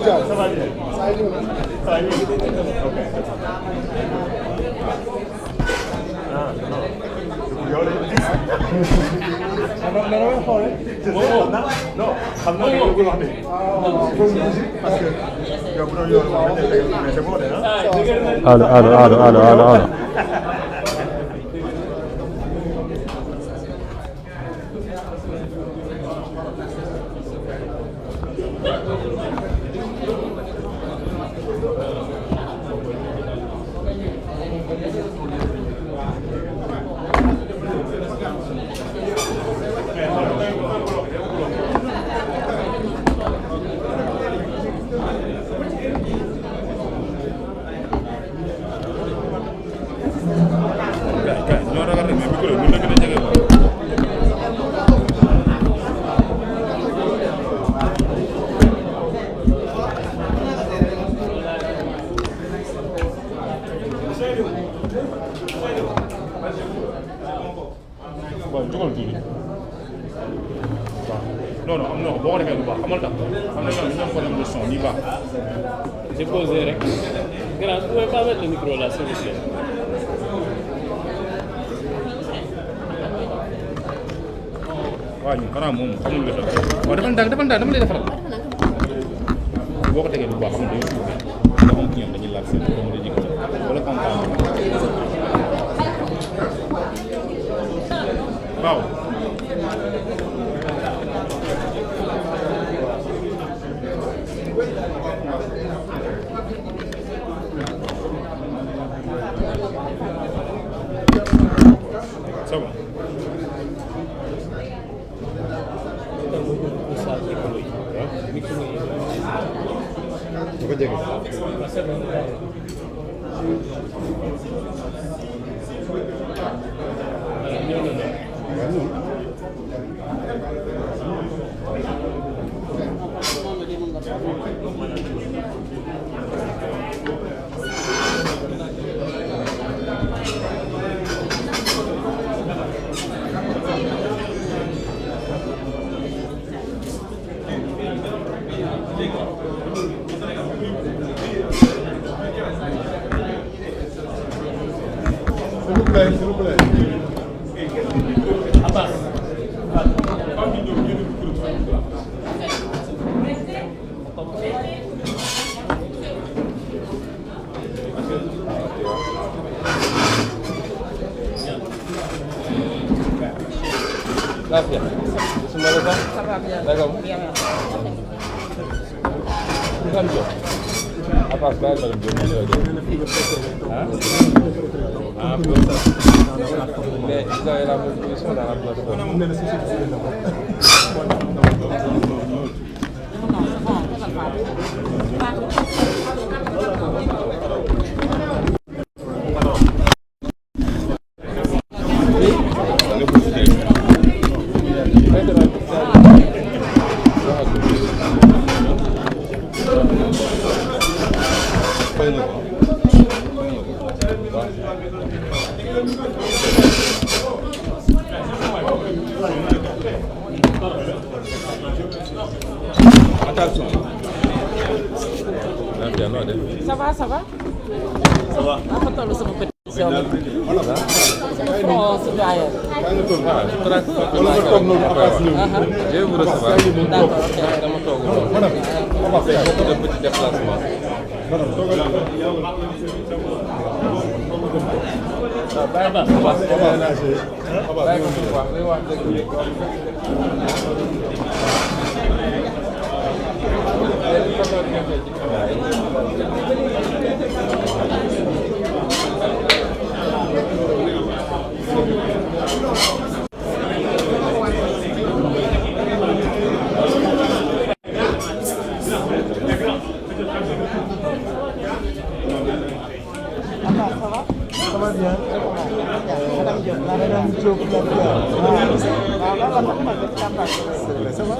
Ça va bien. Ça va bien. Ok. Ah, non. yow de gis. non xam naa ne yow wax de. parce que yow bu doon yow mais c'est bon de ah. allo. non am na boo ko defee lu baax xamal tax am na ñoom ñoom problème de son nii baax. J'ai posé rek. Grand, vous pouvez pas mettre le micro là, s'il vous plaît. waaw ñun xanaa moom xamul nga xam waaw defal ndànk dama lay defaral boo ko tegee lu baax xam nga day suufee nga am ñoom dañuy laal seen borom day jig wala campagne waaw. Ça va. S'il vous plaît. Abbas. Gracias. Ça va bien. D'accord. Bien. Abbas, bàyyi ma dem mais ils avaient la même position dans la plateforme. Attention. Ça va. Ça va. Dafa toll sama pétition bi. Bon, citoyen. Je vais vous recevoir. D'accord, ok. Dama toog noonu. On fait beaucoup de petits déplacements. Ça va bien. Madame Diop. Madame Diop. Ça va.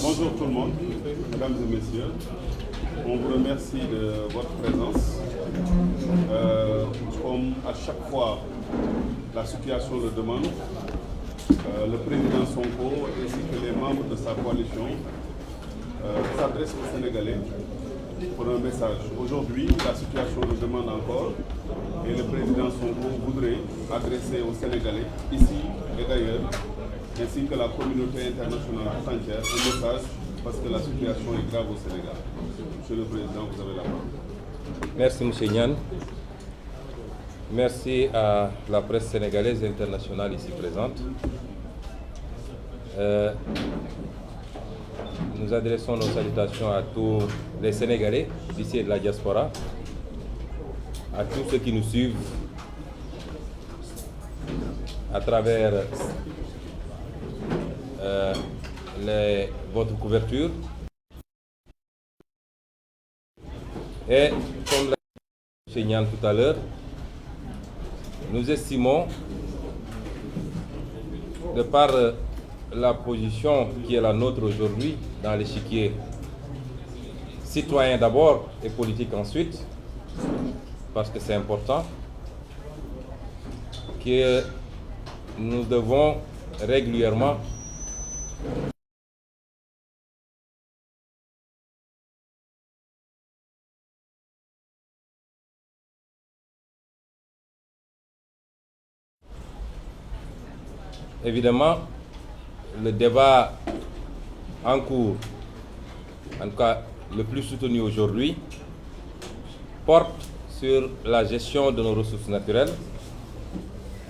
Bonjour tout le monde, mesdames et messieurs. On vous remercie de votre présence. Comme à chaque fois, la situation le demande. Le président Sonko ainsi que les membres de sa coalition s'adressent aux Sénégalais pour un message. Aujourd'hui, la situation le demande encore et le président Sonko voudrait adresser aux Sénégalais, ici et d'ailleurs, ainsi que la communauté internationale tout entière, un message parce que la situation est grave au Sénégal. Monsieur le Président, vous avez la parole. Merci, M. Nian. Merci à la presse sénégalaise et internationale ici présente. Nous adressons nos salutations à tous les Sénégalais d'ici et de la diaspora, à tous ceux qui nous suivent à travers votre couverture. Et comme l'a dit M. Nian tout à l'heure, nous estimons, de par la position qui est la nôtre aujourd'hui dans l'échiquier citoyen d'abord et politique ensuite, parce que c'est important, que nous devons régulièrement évidemment, le débat en cours, en tout cas le plus soutenu aujourd'hui, porte sur la gestion de nos ressources naturelles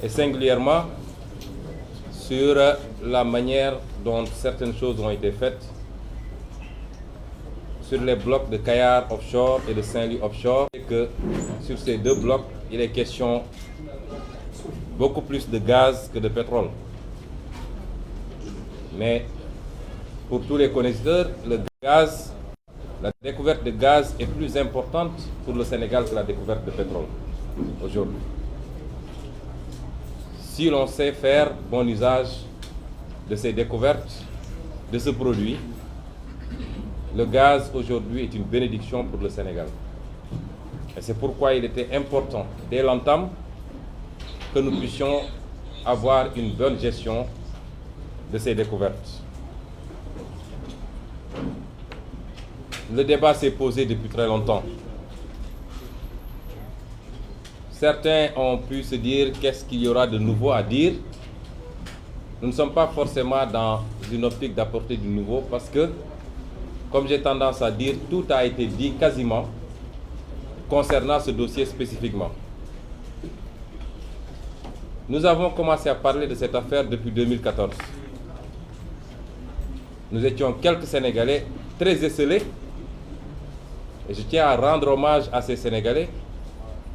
et singulièrement sur la manière dont certaines choses ont été faites sur les blocs de Kayar offshore et de Saint-Louis offshore, et que sur ces deux blocs, il est question beaucoup plus de gaz que de pétrole. Mais pour tous les connaisseurs, le gaz, la découverte de gaz est plus importante pour le Sénégal que la découverte de pétrole aujourd'hui. Si l'on sait faire bon usage de ces découvertes, de ce produit, le gaz aujourd'hui est une bénédiction pour le Sénégal. Et c'est pourquoi il était important, dès l'entame, que nous puissions avoir une bonne gestion de ces découvertes. Le débat s'est posé depuis très longtemps. Certains ont pu se dire qu'est-ce qu'il y aura de nouveau à dire. Nous ne sommes pas forcément dans une optique d'apporter du nouveau parce que, comme j'ai tendance à dire, tout a été dit quasiment concernant ce dossier spécifiquement. Nous avons commencé à parler de cette affaire depuis 2014. Nous étions quelques Sénégalais très esselés et je tiens à rendre hommage à ces Sénégalais,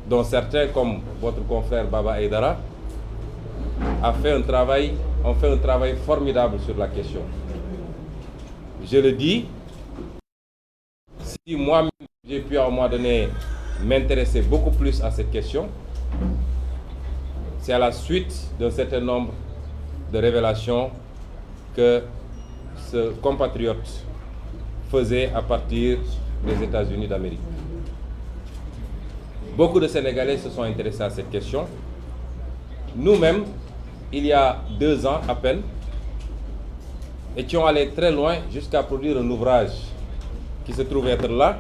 dont certains, comme votre confrère Baba Aïdara, ont fait un travail formidable sur la question. Je le dis, si moi-même j'ai pu à un moment donné m'intéresser beaucoup plus à cette question, c'est à la suite d'un certain nombre de révélations que ce compatriote faisait à partir des États-Unis d'Amérique. Beaucoup de Sénégalais se sont intéressés à cette question. Nous-mêmes, il y a 2 ans à peine, étions allés très loin jusqu'à produire un ouvrage qui se trouve être là,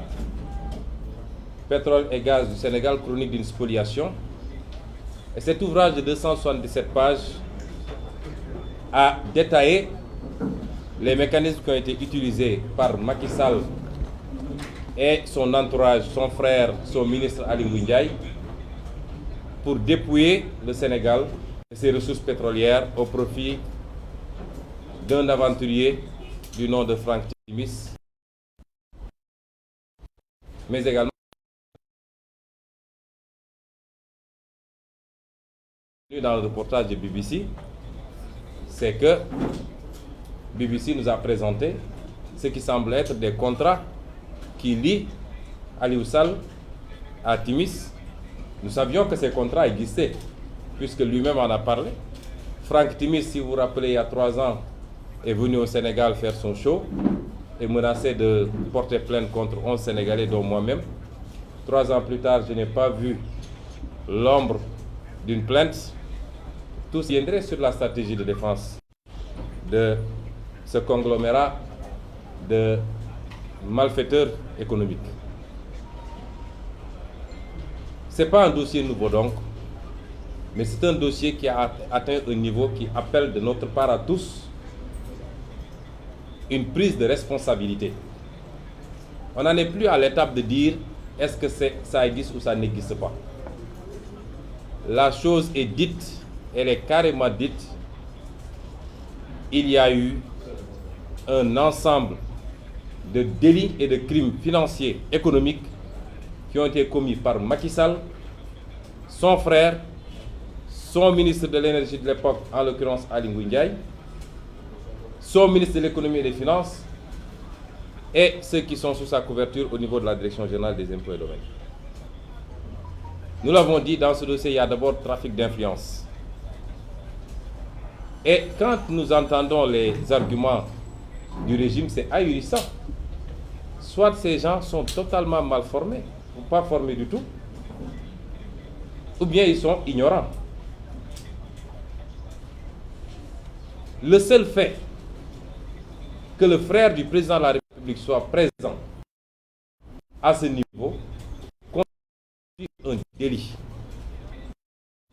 Pétrole et gaz du Sénégal, chronique d'une spoliation. Et cet ouvrage de 277 pages a détaillé les mécanismes qui ont été utilisés par Macky Sall et son entourage, son frère, son ministre Ali Ndiaye, pour dépouiller le Sénégal de ses ressources pétrolières au profit d'un aventurier du nom de Franck Timis, mais également dans le reportage de BBC, c'est que BBC nous a présenté ce qui semble être des contrats qui lient Aliou Sall à Timis. Nous savions que ces contrats existaient, puisque lui-même en a parlé. Franck Timis, si vous vous rappelez, il y a 3 ans, est venu au Sénégal faire son show et menacé de porter plainte contre 11 Sénégalais, dont moi-même. 3 ans plus tard, je n'ai pas vu l'ombre d'une plainte. Tous viendraient sur la stratégie de défense de ce conglomérat de malfaiteurs économiques. Ce n'est pas un dossier nouveau donc, mais c'est un dossier qui a atteint un niveau qui appelle de notre part à tous une prise de responsabilité. On n'en est plus à l'étape de dire est-ce que ça existe ou ça n'existe pas. La chose est dite, elle est carrément dite. Il y a eu un ensemble de délits et de crimes financiers, économiques qui ont été commis par Macky Sall, son frère, son ministre de l'énergie de l'époque, en l'occurrence Aly Ngouille Ndiaye, son ministre de l'économie et des finances, et ceux qui sont sous sa couverture au niveau de la Direction générale des impôts et domaines. Nous l'avons dit, dans ce dossier, il y a d'abord trafic d'influence. Et quand nous entendons les arguments du régime, c'est ahurissant. Soit ces gens sont totalement mal formés, ou pas formés du tout, ou bien ils sont ignorants. Le seul fait que le frère du président de la République soit présent à ce niveau constitue un délit.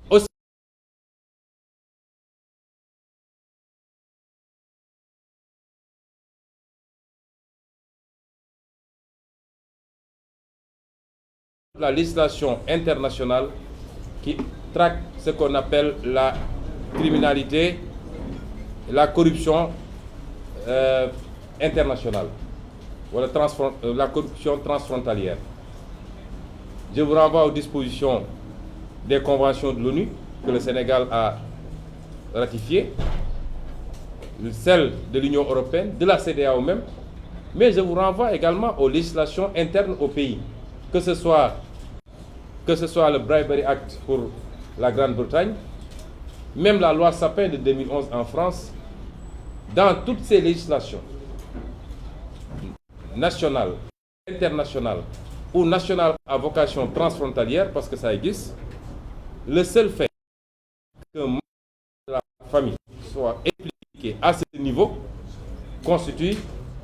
Aussi, la législation internationale qui traque ce qu'on appelle la criminalité, la corruption internationale, ou la corruption transfrontalière. Je vous renvoie aux dispositions des conventions de l'ONU que le Sénégal a ratifiées, celles de l'Union européenne, de la CEDEAO même, mais je vous renvoie également aux législations internes au pays, que ce soit le Bribery Act pour la Grande-Bretagne, même la loi Sapin de 2011 en France. Dans toutes ces législations nationales, internationales ou nationales à vocation transfrontalière, parce que ça existe, le seul fait qu'un membre de la famille soit impliqué à ce niveau constitue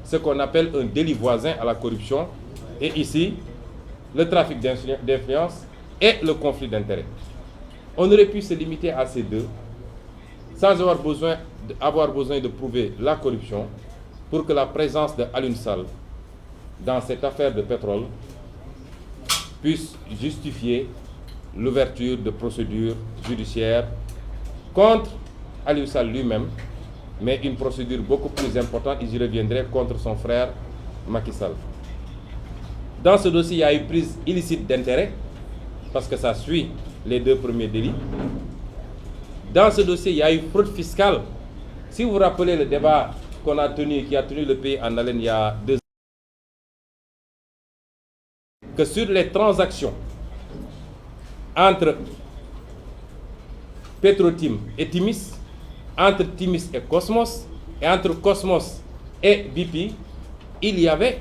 ce qu'on appelle un délit voisin à la corruption, et ici, le trafic d'influence et le conflit d'intérêts. On aurait pu se limiter à ces deux, sans avoir besoin de prouver la corruption, pour que la présence de Aliou Sall dans cette affaire de pétrole puisse justifier l'ouverture de procédures judiciaires contre Aliou Sall lui-même, mais une procédure beaucoup plus importante, et j'y reviendrai, contre son frère Macky Sall. Dans ce dossier, il y a eu prise illicite d'intérêt, parce que ça suit les 2 premiers délits. Dans ce dossier, il y a eu fraude fiscale. Si vous vous rappelez le débat qu'on a tenu, qui a tenu le pays en haleine il y a 2 ans, que sur les transactions entre Petrotim et Timis, entre Timis et Cosmos, et entre Cosmos et BP, il y avait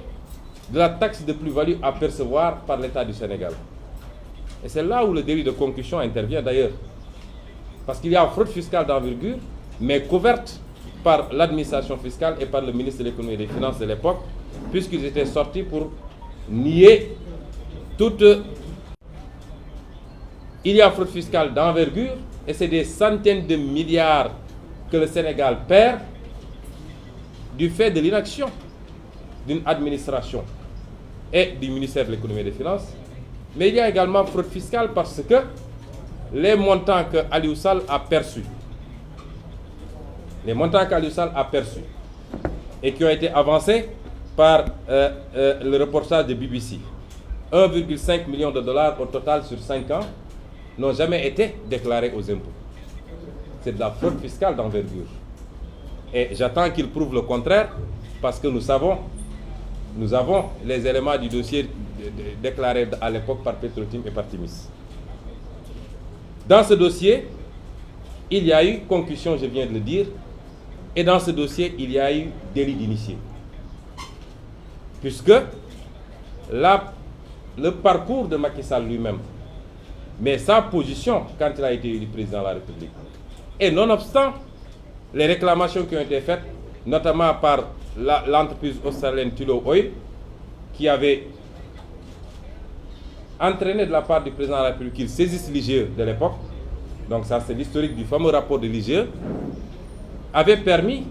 de la taxe de plus-value à percevoir par l'État du Sénégal. Et c'est là où le délit de concussion intervient d'ailleurs. Parce qu'il y a une fraude fiscale d'envergure, mais couverte par l'administration fiscale et par le ministre de l'économie et des finances de l'époque, puisqu'ils étaient sortis pour nier toute... Il y a fraude fiscale d'envergure, et c'est des centaines de milliards que le Sénégal perd du fait de l'inaction d'une administration et du ministère de l'économie et des finances. Mais il y a également fraude fiscale parce que les montants que Aliou Sall a perçus, et qui ont été avancés par le reportage de BBC, 1,5 million de dollars au total sur 5 ans n'ont jamais été déclarés aux impôts. C'est de la fraude fiscale d'envergure. Et j'attends qu'il prouve le contraire, parce que nous avons les éléments du dossier déclarés à l'époque par Petro-Tim et par Timis. Dans ce dossier, il y a eu concussion, je viens de le dire, et dans ce dossier, il y a eu délit d'initié. Puisque le parcours de Macky Sall lui-même, mais sa position quand il a été élu président de la République, et nonobstant les réclamations qui ont été faites, notamment par l'entreprise australienne Tullow Oil, qui avait entraîné de la part du président de la République qu'il saisisse l'IGE de l'époque, donc ça c'est l'historique du fameux rapport de l'IGE, avait permis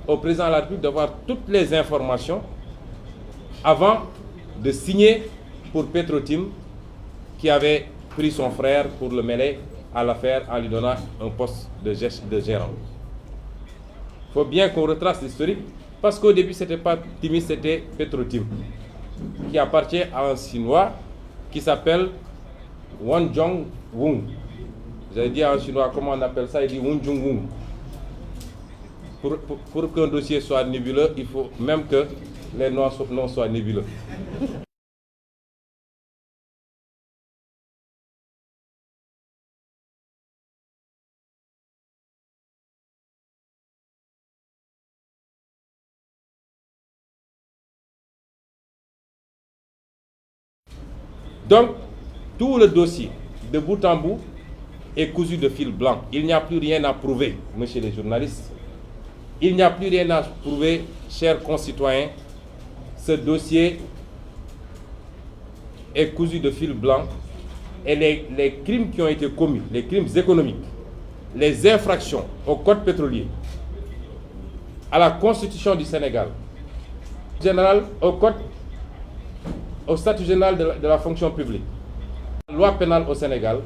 au président de la République d'avoir toutes les informations avant de signer pour Petro-Tim, qui avait pris son frère pour le mêler à l'affaire en lui donnant un poste de gérant. Il faut bien qu'on retrace l'historique, parce qu'au début, ce n'était pas Timis, c'était Petro-Tim, qui appartient à un Chinois qui s'appelle Won Jong-woong. J'allais dire en chinois, comment on appelle ça? Il dit Won Jong-woong. Pour qu'un dossier soit nébuleux, il faut même que les noms soient nébuleux. Donc, tout le dossier, de bout en bout, est cousu de fil blanc. Il n'y a plus rien à prouver, messieurs les journalistes. Il n'y a plus rien à prouver, chers concitoyens. Ce dossier est cousu de fil blanc et les crimes qui ont été commis, les crimes économiques, les infractions au code pétrolier, à la Constitution du Sénégal, général, au statut général de la fonction publique, la loi pénale au Sénégal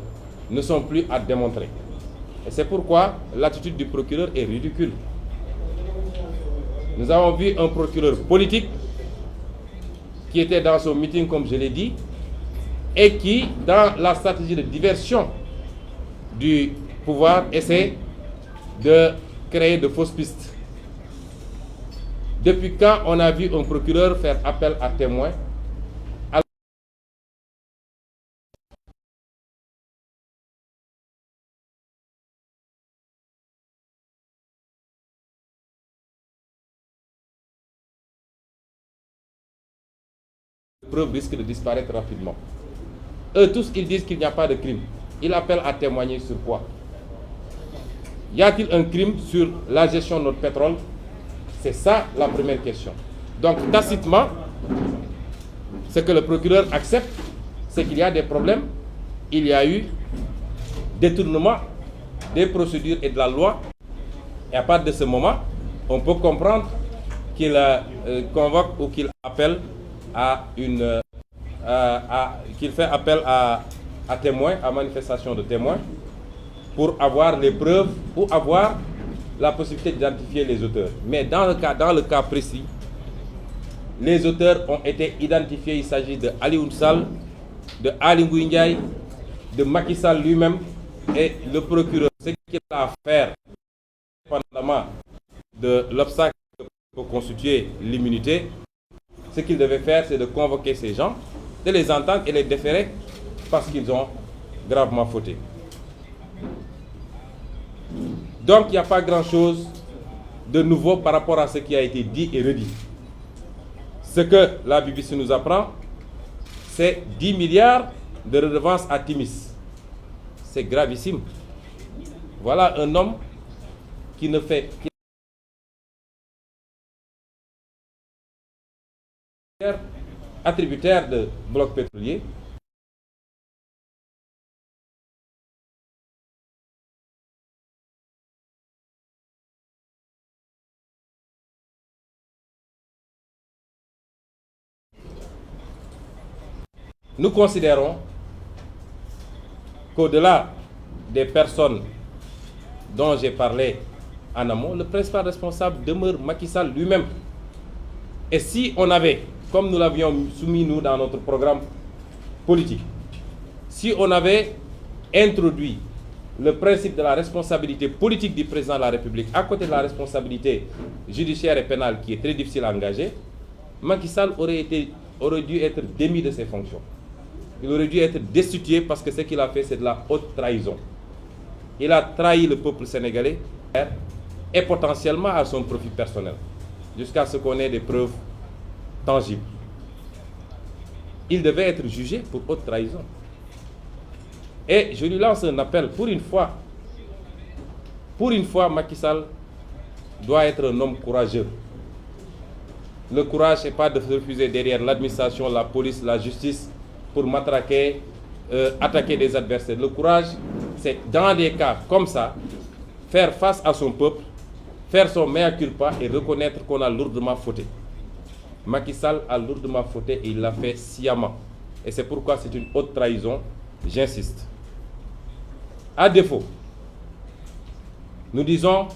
ne sont plus à démontrer. Et c'est pourquoi l'attitude du procureur est ridicule. Nous avons vu un procureur politique qui était dans son meeting, comme je l'ai dit, et qui, dans la stratégie de diversion du pouvoir, essaie de créer de fausses pistes. Depuis quand on a vu un procureur faire appel à témoins? Preuve risque de disparaître rapidement. Eux tous, ils disent qu'il n'y a pas de crime. Ils appellent à témoigner sur quoi? Y a-t-il un crime sur la gestion de notre pétrole? C'est ça la première question. Donc, tacitement, ce que le procureur accepte, c'est qu'il y a des problèmes. Il y a eu détournement des procédures et de la loi. Et à partir de ce moment, on peut comprendre qu'il convoque ou qu'il appelle qu'il fait appel à témoins, à manifestation de témoins, pour avoir les preuves ou avoir la possibilité d'identifier les auteurs. Mais dans le cas précis, les auteurs ont été identifiés. Il s'agit de Alioune Sall, de Aly Ngouille Ndiaye, de Macky Sall lui-même, et le procureur. Ce qu'il a à faire, indépendamment de l'obstacle que peut constituer l'immunité, ce qu'il devait faire, c'est de convoquer ces gens, de les entendre et les déférer parce qu'ils ont gravement fauté. Donc, il n'y a pas grand-chose de nouveau par rapport à ce qui a été dit et redit. Ce que la BBC nous apprend, c'est 10 milliards de redevances à Timis. C'est gravissime. Voilà un homme qui ne fait attributaire de blocs pétroliers. Nous considérons qu'au-delà des personnes dont j'ai parlé en amont, le principal responsable demeure Macky Sall lui-même. Et si on avait, comme nous l'avions soumis nous dans notre programme, politique. Si on avait introduit le principe de la responsabilité politique du président de la République à côté de la responsabilité judiciaire et pénale qui est très difficile à engager, Macky Sall aurait dû être démis de ses fonctions. Il aurait dû être destitué parce que ce qu'il a fait, c'est de la haute trahison. Il a trahi le peuple sénégalais et potentiellement à son profit personnel, jusqu'à ce qu'on ait des preuves tangibles. Il devait être jugé pour haute trahison. Et je lui lance un appel, pour une fois, Macky Sall doit être un homme courageux. Le courage n'est pas de se refuser derrière l'administration, la police, la justice pour matraquer, attaquer des adversaires. Le courage, c'est dans des cas comme ça, faire face à son peuple, faire son mea culpa et reconnaître qu'on a lourdement fauté. Macky Sall a lourdement fauté et il l'a fait sciemment. Et c'est pourquoi c'est une haute trahison, j'insiste. À défaut, nous disons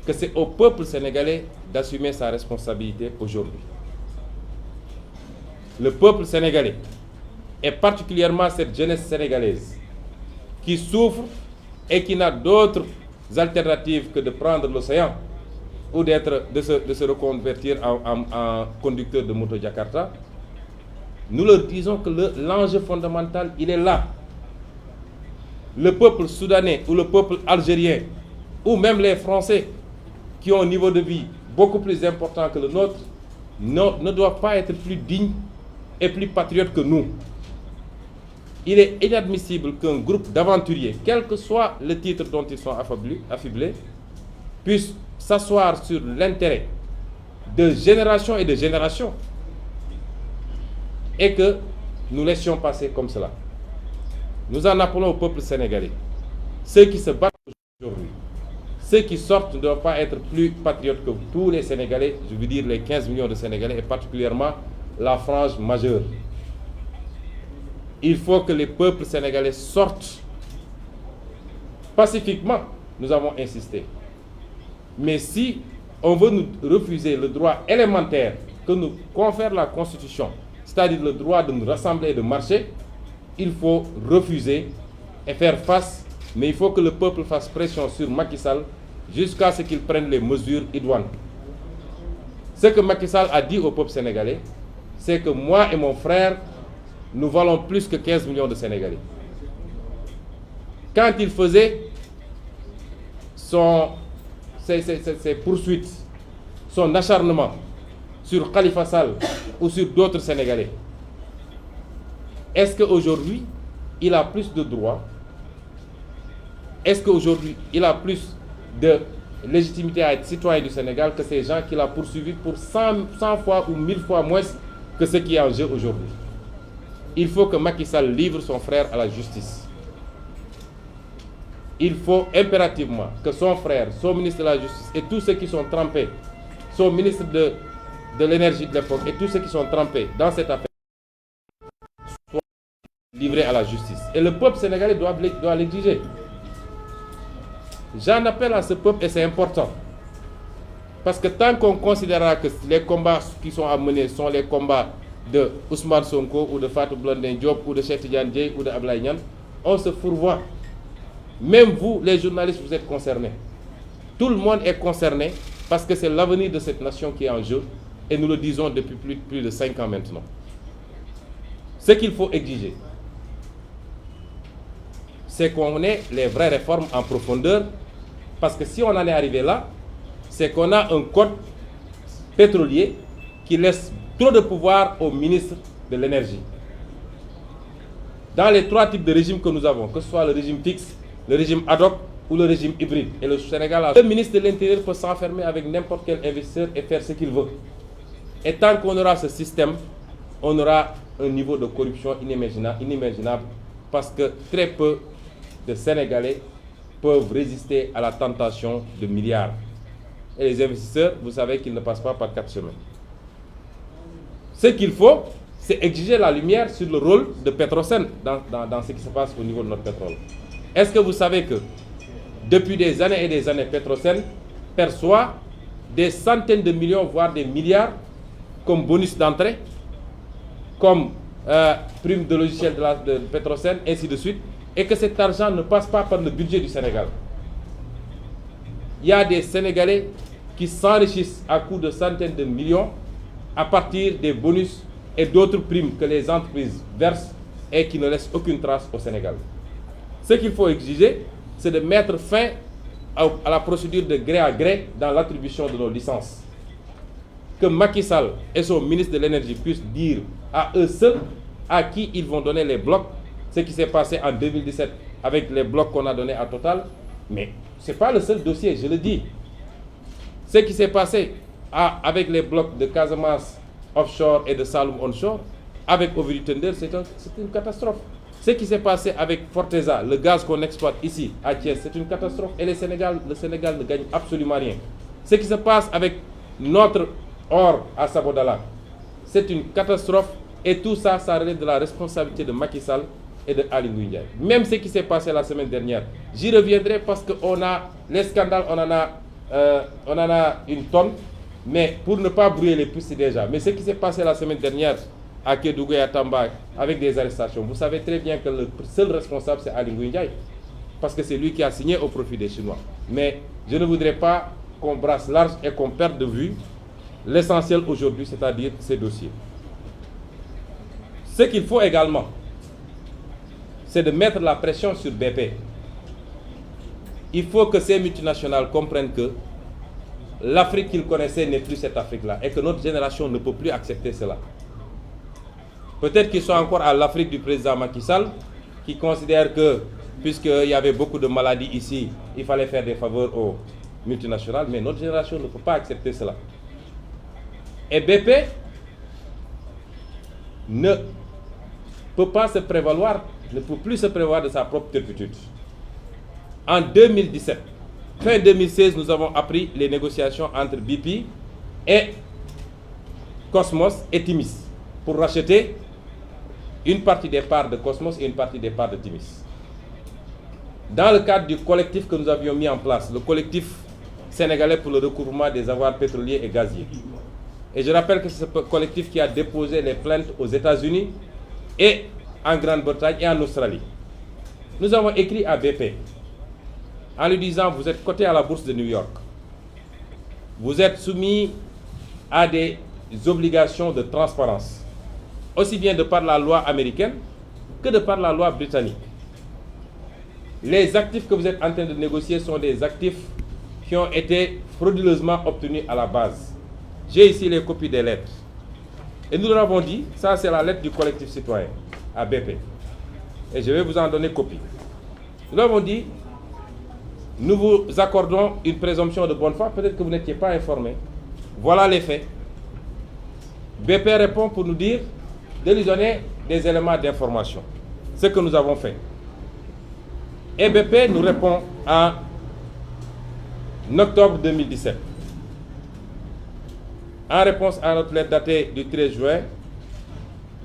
que c'est au peuple sénégalais d'assumer sa responsabilité aujourd'hui. Le peuple sénégalais, et particulièrement cette jeunesse sénégalaise, qui souffre et qui n'a d'autres alternatives que de prendre l'océan ou de se reconvertir en conducteur de moto Jakarta, nous leur disons que l'enjeu fondamental, il est là. Le peuple soudanais ou le peuple algérien, ou même les Français, qui ont un niveau de vie beaucoup plus important que le nôtre, ne doivent pas être plus dignes et plus patriotes que nous. Il est inadmissible qu'un groupe d'aventuriers, quel que soit le titre dont ils sont affublés, puisse s'asseoir sur l'intérêt de génération et de génération et que nous laissions passer comme cela. Nous en appelons au peuple sénégalais. Ceux qui se battent aujourd'hui, ceux qui sortent ne doivent pas être plus patriotes que tous les Sénégalais, je veux dire les 15 millions de Sénégalais et particulièrement la frange majeure. Il faut que les peuples sénégalais sortent pacifiquement, nous avons insisté. Mais si on veut nous refuser le droit élémentaire que nous confère la Constitution, c'est-à-dire le droit de nous rassembler et de marcher, il faut refuser et faire face, mais il faut que le peuple fasse pression sur Macky Sall jusqu'à ce qu'il prenne les mesures idoines. Ce que Macky Sall a dit au peuple sénégalais, c'est que moi et mon frère, nous valons plus que 15 millions de Sénégalais. Quand il faisait ses poursuites, son acharnement sur Khalifa Sall ou sur d'autres Sénégalais, est-ce qu'aujourd'hui, il a plus de droits? Est-ce qu'aujourd'hui, il a plus de légitimité à être citoyen du Sénégal que ces gens qu'il a poursuivis pour 100 fois ou 1000 fois moins que ce qui est en jeu aujourd'hui? Il faut que Macky Sall livre son frère à la justice. Il faut impérativement que son frère, son ministre de la Justice et tous ceux qui sont trempés, son ministre de l'énergie de l'époque et tous ceux qui sont trempés dans cette affaire soient livrés à la justice. Et le peuple sénégalais doit l'exiger. J'en appelle à ce peuple et c'est important. Parce que tant qu'on considérera que les combats qui sont à mener sont les combats de Ousmane Sonko ou de Fatou Blondin Diop ou de Cheikh Tidiane Dièye ou de Ablaye Niane, on se fourvoie. Même vous, les journalistes, vous êtes concernés. Tout le monde est concerné parce que c'est l'avenir de cette nation qui est en jeu et nous le disons depuis plus de 5 ans maintenant. Ce qu'il faut exiger, c'est qu'on ait les vraies réformes en profondeur parce que si on en est arrivé là, c'est qu'on a un code pétrolier qui laisse trop de pouvoir au ministre de l'énergie. Dans les 3 types de régimes que nous avons, que ce soit le régime fixe, le régime ad hoc ou le régime hybride, et le Sénégal a... Le ministre de l'Intérieur peut s'enfermer avec n'importe quel investisseur et faire ce qu'il veut. Et tant qu'on aura ce système, on aura un niveau de corruption inimaginable parce que très peu de Sénégalais peuvent résister à la tentation de milliards. Et les investisseurs, vous savez qu'ils ne passent pas par 4 chemins. Ce qu'il faut, c'est exiger la lumière sur le rôle de Petrosen dans ce qui se passe au niveau de notre pétrole. Est-ce que vous savez que depuis des années et des années, Petrosen perçoit des centaines de millions, voire des milliards comme bonus d'entrée, comme prime de logiciel de Petrosen, ainsi de suite, et que cet argent ne passe pas par le budget du Sénégal. Il y a des Sénégalais qui s'enrichissent à coût de centaines de millions à partir des bonus et d'autres primes que les entreprises versent et qui ne laissent aucune trace au Sénégal. Ce qu'il faut exiger, c'est de mettre fin à la procédure de gré à gré dans l'attribution de nos licences. Que Macky Sall et son ministre de l'Énergie puissent dire à eux seuls à qui ils vont donner les blocs, ce qui s'est passé en 2017 avec les blocs qu'on a donnés à Total. Mais ce n'est pas le seul dossier, je le dis. Ce qui s'est passé avec les blocs de Casamance offshore et de Saloum onshore, avec Ovidi Tender, c'est une catastrophe. Ce qui s'est passé avec Forteza, le gaz qu'on exploite ici à Thiès, c'est une catastrophe. Et le Sénégal ne gagne absolument rien. Ce qui se passe avec notre or à Sabodala, c'est une catastrophe. Et tout ça, ça relève de la responsabilité de Macky Sall et de Aly Ngouille Ndiaye. Même ce qui s'est passé la semaine dernière. J'y reviendrai parce qu'on a les scandales, on en a une tonne. Mais pour ne pas brouiller les pistes déjà. Mais ce qui s'est passé la semaine dernière à Kédougou et à Tamba avec des arrestations, vous savez très bien que le seul responsable c'est Aly Ngouille Ndiaye. Parce que c'est lui qui a signé au profit des Chinois. Mais je ne voudrais pas qu'on brasse large et qu'on perde de vue l'essentiel aujourd'hui, c'est-à-dire ces dossiers. Ce qu'il faut également, c'est de mettre la pression sur BP. Il faut que ces multinationales comprennent que l'Afrique qu'ils connaissaient n'est plus cette Afrique-là et que notre génération ne peut plus accepter cela. Peut-être qu'ils sont encore à l'Afrique du président Macky Sall, qui considère que, puisqu'il y avait beaucoup de maladies ici, il fallait faire des faveurs aux multinationales, mais notre génération ne peut pas accepter cela. Et BP ne peut pas se prévaloir, ne peut plus se prévaloir de sa propre turpitude. En 2017, fin 2016, nous avons appris les négociations entre BP et Cosmos et Timis pour racheter une partie des parts de Cosmos et une partie des parts de Timis. Dans le cadre du collectif que nous avions mis en place, le collectif sénégalais pour le recouvrement des avoirs pétroliers et gaziers. Et je rappelle que c'est ce collectif qui a déposé les plaintes aux États-Unis et en Grande-Bretagne et en Australie. Nous avons écrit à BP en lui disant: vous êtes coté à la bourse de New York. Vous êtes soumis à des obligations de transparence, aussi bien de par la loi américaine que de par la loi britannique. Les actifs que vous êtes en train de négocier sont des actifs qui ont été frauduleusement obtenus à la base. J'ai ici les copies des lettres. Et nous leur avons dit, ça c'est la lettre du collectif citoyen à BP. Et je vais vous en donner copie. Nous leur avons dit: nous vous accordons une présomption de bonne foi, peut-être que vous n'étiez pas informé. Voilà les faits. BP répond pour nous dire de lui donner des éléments d'information. Ce que nous avons fait. Et BP nous répond en octobre 2017. En réponse à notre lettre datée du 13 juin,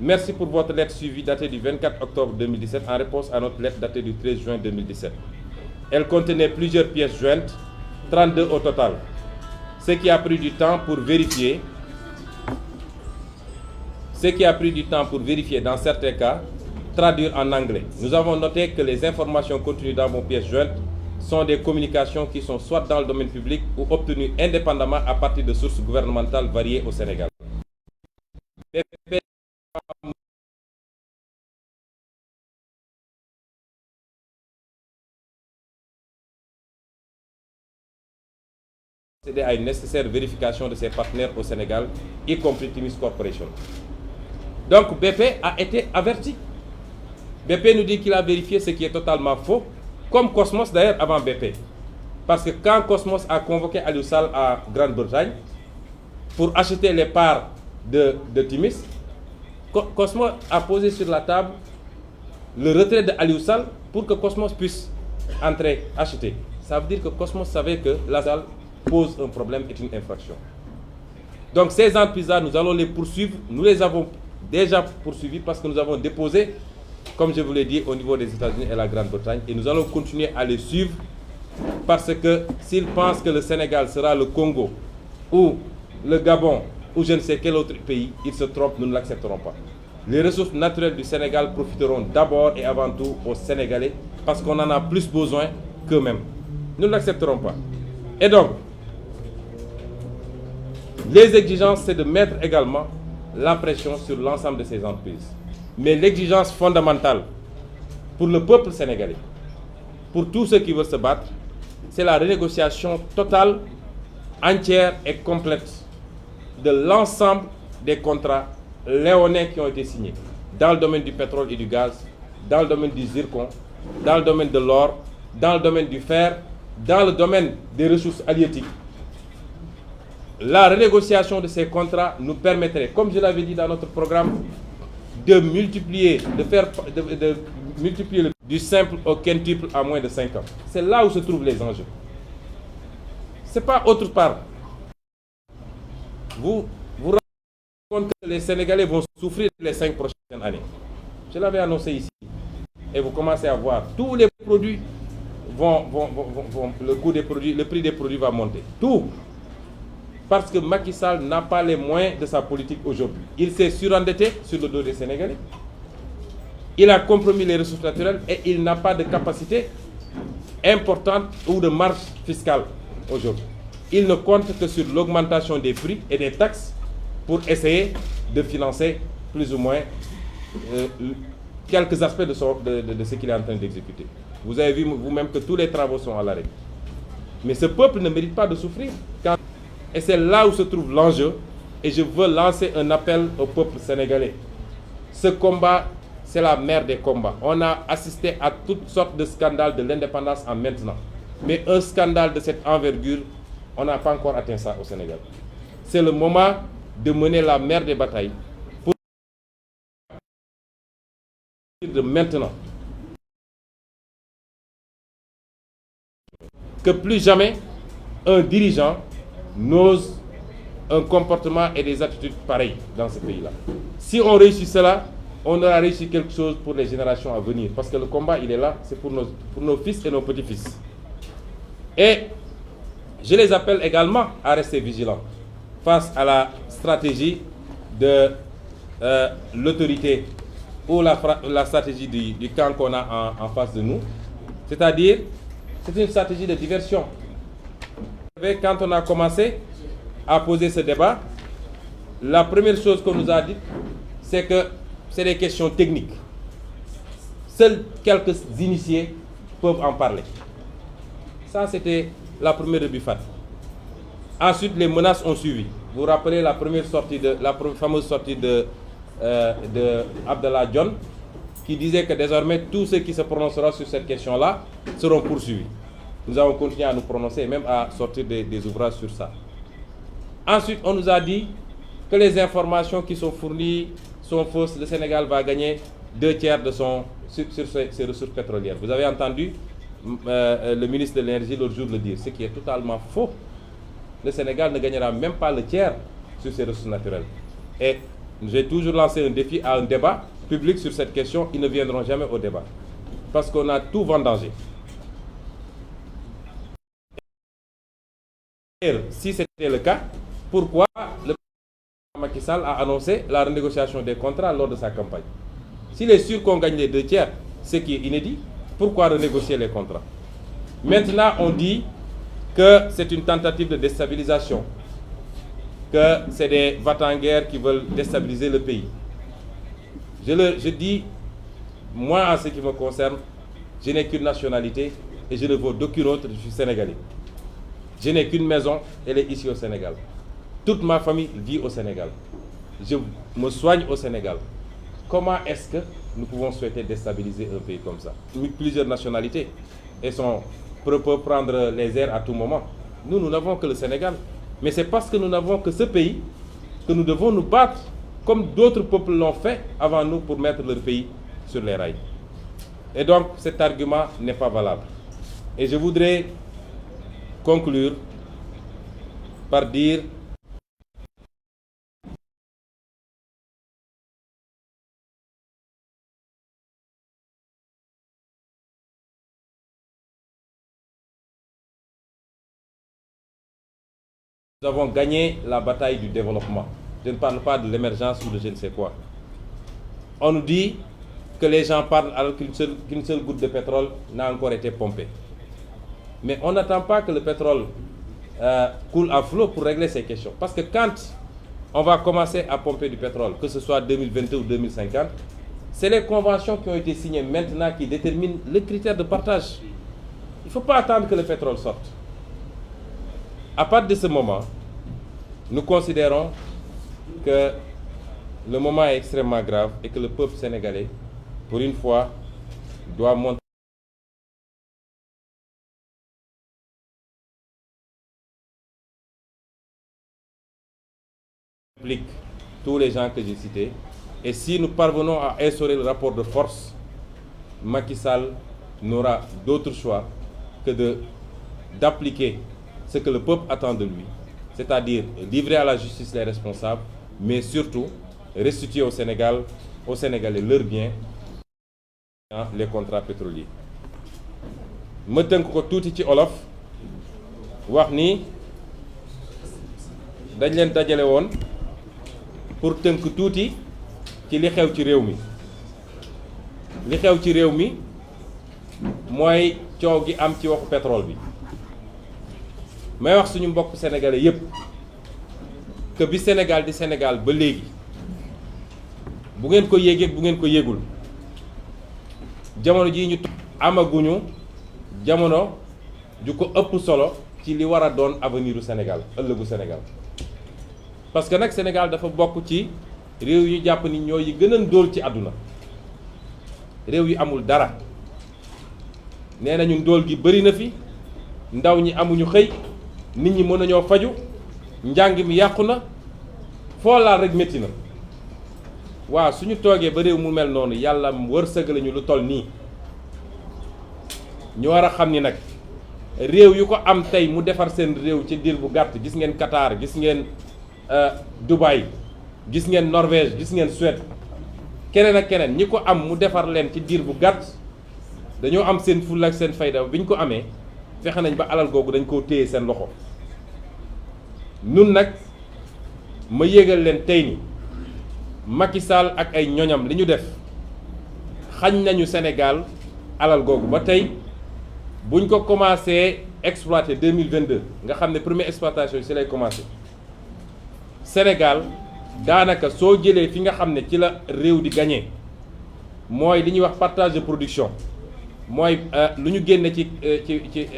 merci pour votre lettre suivie datée du 24 octobre 2017 en réponse à notre lettre datée du 13 juin 2017. Elle contenait plusieurs pièces jointes, 32 au total, ce qui a pris du temps pour vérifier. Dans certains cas, traduire en anglais. Nous avons noté que les informations contenues dans vos pièces jointes sont des communications qui sont soit dans le domaine public ou obtenues indépendamment à partir de sources gouvernementales variées au Sénégal. À une nécessaire vérification de ses partenaires au Sénégal, y compris Timis Corporation. Donc BP a été averti. BP nous dit qu'il a vérifié ce qui est totalement faux, comme Cosmos d'ailleurs avant BP. Parce que quand Cosmos a convoqué Aliou Sall à Grande-Bretagne pour acheter les parts de Timis, Cosmos a posé sur la table le retrait de Aliou Sall pour que Cosmos puisse entrer acheter. Ça veut dire que Cosmos savait que la Sall pose un problème, est une infraction. Donc ces entreprises-là, nous allons les poursuivre. Nous les avons déjà poursuivis parce que nous avons déposé, comme je vous l'ai dit, au niveau des États-Unis et la Grande-Bretagne. Et nous allons continuer à les suivre parce que s'ils pensent que le Sénégal sera le Congo ou le Gabon ou je ne sais quel autre pays, ils se trompent, nous ne l'accepterons pas. Les ressources naturelles du Sénégal profiteront d'abord et avant tout aux Sénégalais parce qu'on en a plus besoin qu'eux-mêmes. Nous ne l'accepterons pas. Et donc, les exigences, c'est de mettre également la pression sur l'ensemble de ces entreprises. Mais l'exigence fondamentale pour le peuple sénégalais, pour tous ceux qui veulent se battre, c'est la renégociation totale, entière et complète de l'ensemble des contrats léonins qui ont été signés dans le domaine du pétrole et du gaz, dans le domaine du zircon, dans le domaine de l'or, dans le domaine du fer, dans le domaine des ressources halieutiques. La renégociation de ces contrats nous permettrait, comme je l'avais dit dans notre programme, de multiplier du simple au quintuple en moins de 5 ans. C'est là où se trouvent les enjeux. Ce n'est pas autre part. Vous vous rendez compte que les Sénégalais vont souffrir les 5 prochaines années. Je l'avais annoncé ici. Et vous commencez à voir, tous les produits le prix des produits va monter. Tout. Parce que Macky Sall n'a pas les moyens de sa politique aujourd'hui. Il s'est surendetté sur le dos des Sénégalais. Il a compromis les ressources naturelles et il n'a pas de capacité importante ou de marge fiscale aujourd'hui. Il ne compte que sur l'augmentation des prix et des taxes pour essayer de financer plus ou moins quelques aspects de ce qu'il est en train d'exécuter. Vous avez vu vous-même que tous les travaux sont à l'arrêt. Mais ce peuple ne mérite pas de souffrir. Et c'est là où se trouve l'enjeu. Et je veux lancer un appel au peuple sénégalais. Ce combat, c'est la mère des combats. On a assisté à toutes sortes de scandales de l'indépendance en maintenant. Mais un scandale de cette envergure, on n'a pas encore atteint ça au Sénégal. C'est le moment de mener la mère des batailles pour de maintenant. Que plus jamais un dirigeant n'ose un comportement et des attitudes pareilles dans ce pays-là. Si on réussit cela, on aura réussi quelque chose pour les générations à venir. Parce que le combat, il est là, c'est pour nos fils et nos petits-fils. Et je les appelle également à rester vigilants face à la stratégie de l'autorité ou la stratégie du camp qu'on a en face de nous. C'est-à-dire, c'est une stratégie de diversion. Quand on a commencé à poser ce débat, la première chose qu'on nous a dit, c'est que c'est des questions techniques. Seuls quelques initiés peuvent en parler. Ça, c'était la première rebuffade. Ensuite, les menaces ont suivi. Vous vous rappelez la fameuse sortie de Abdallah John, qui disait que désormais, tous ceux qui se prononceront sur cette question-là seront poursuivis. Nous avons continué à nous prononcer et même à sortir des ouvrages sur ça. Ensuite, on nous a dit que les informations qui sont fournies sont fausses. Le Sénégal va gagner 2/3 sur ses ressources pétrolières. Vous avez entendu le ministre de l'Énergie l'autre jour le dire, ce qui est totalement faux. Le Sénégal ne gagnera même pas le tiers sur ses ressources naturelles. Et j'ai toujours lancé un défi à un débat public sur cette question. Ils ne viendront jamais au débat. Parce qu'on a tout vendangé. Si c'était le cas, pourquoi le président Macky Sall a annoncé la renégociation des contrats lors de sa campagne? S'il est sûr qu'on gagne les 2/3, ce qui est inédit, pourquoi renégocier les contrats? Maintenant, on dit que c'est une tentative de déstabilisation, que c'est des va-t-en-guerre qui veulent déstabiliser le pays. Je dis, moi, en ce qui me concerne, je n'ai qu'une nationalité et je ne vaux d'aucune autre, je suis sénégalais. Je n'ai qu'une maison, elle est ici au Sénégal. Toute ma famille vit au Sénégal. Je me soigne au Sénégal. Comment est-ce que nous pouvons souhaiter déstabiliser un pays comme ça? Plusieurs nationalités et peuvent prendre les airs à tout moment. Nous n'avons que le Sénégal. Mais c'est parce que nous n'avons que ce pays que nous devons nous battre comme d'autres peuples l'ont fait avant nous pour mettre leur pays sur les rails. Et donc cet argument n'est pas valable. Et je voudrais conclure par dire nous avons gagné la bataille du développement. Je ne parle pas de l'émergence ou de je ne sais quoi. on nous dit que les gens parlent alors qu'une seule goutte de pétrole n'a encore été pompée. Mais on n'attend pas que le pétrole coule à flot pour régler ces questions. Parce que quand on va commencer à pomper du pétrole, que ce soit 2022 ou 2050, c'est les conventions qui ont été signées maintenant qui déterminent le critère de partage. Il ne faut pas attendre que le pétrole sorte. À partir de ce moment, nous considérons que le moment est extrêmement grave et que le peuple sénégalais, pour une fois, doit montrer implique tous les gens que j'ai cités. Et si nous parvenons à instaurer le rapport de force, Macky Sall n'aura d'autre choix que d'appliquer ce que le peuple attend de lui, c'est-à-dire livrer à la justice les responsables, mais surtout restituer au Sénégalais leurs biens, les contrats pétroliers. ma tënk ko tuuti ci olof wax ni dañ leen dajale woon pour tënk tuuti ci li xew ci réew mi li xew ci réew mi mooy coow gi am ci waxu pétrole bi may wax suñu mbokk sénégalais yépp que bi Sénégal di Sénégal ba léegi bu ngeen ko yéegee bu ngeen ko yéegul jamono ji ñu amaguñu jamono ju ko ëpp solo ci li war a doon avenir u Sénégal ëllëgu Sénégal parce que nag Sénégal dafa bokk ci réew yu jàpp ni ñoo yi gën a ndóol ci àdduna réew yi amul dara nee nañu ndóol gi bëri na fi ndaw ñi amuñu xëy nit ñi mën nañoo faju njàng mi yàqu na foo laal rek métti na waaw suñu toogee ba réew mu mel noonu yàlla wërsëg lañu lu toll nii ñu war a xam ni nag réew yu ko am tey mu defar seen réew ci diir bu gàtt gis ngeen Qatar gis ngeen Dubaï gis ngeen Norvège gis ngeen Suède keneen ak keneen ñi ko am mu defar leen ci diir bu gàtt dañoo am seen fulla ak seen fayda bi ñu ko amee fexe nañ ba alal googu dañ koo téye seen loxo nun nag ma yégal leen tey ni Macky Sall ak ay ñoñam li ñu def xañ nañu Sénégal alal googu ba tey buñ ko commencé exploiter 2022 nga xam ne première exploitation ci lay commencé Sénégal daanaka soo jëlee fi nga xam ne ci la réew di gagné mooy li ñuy wax partage de production mooy lu ñu génne ci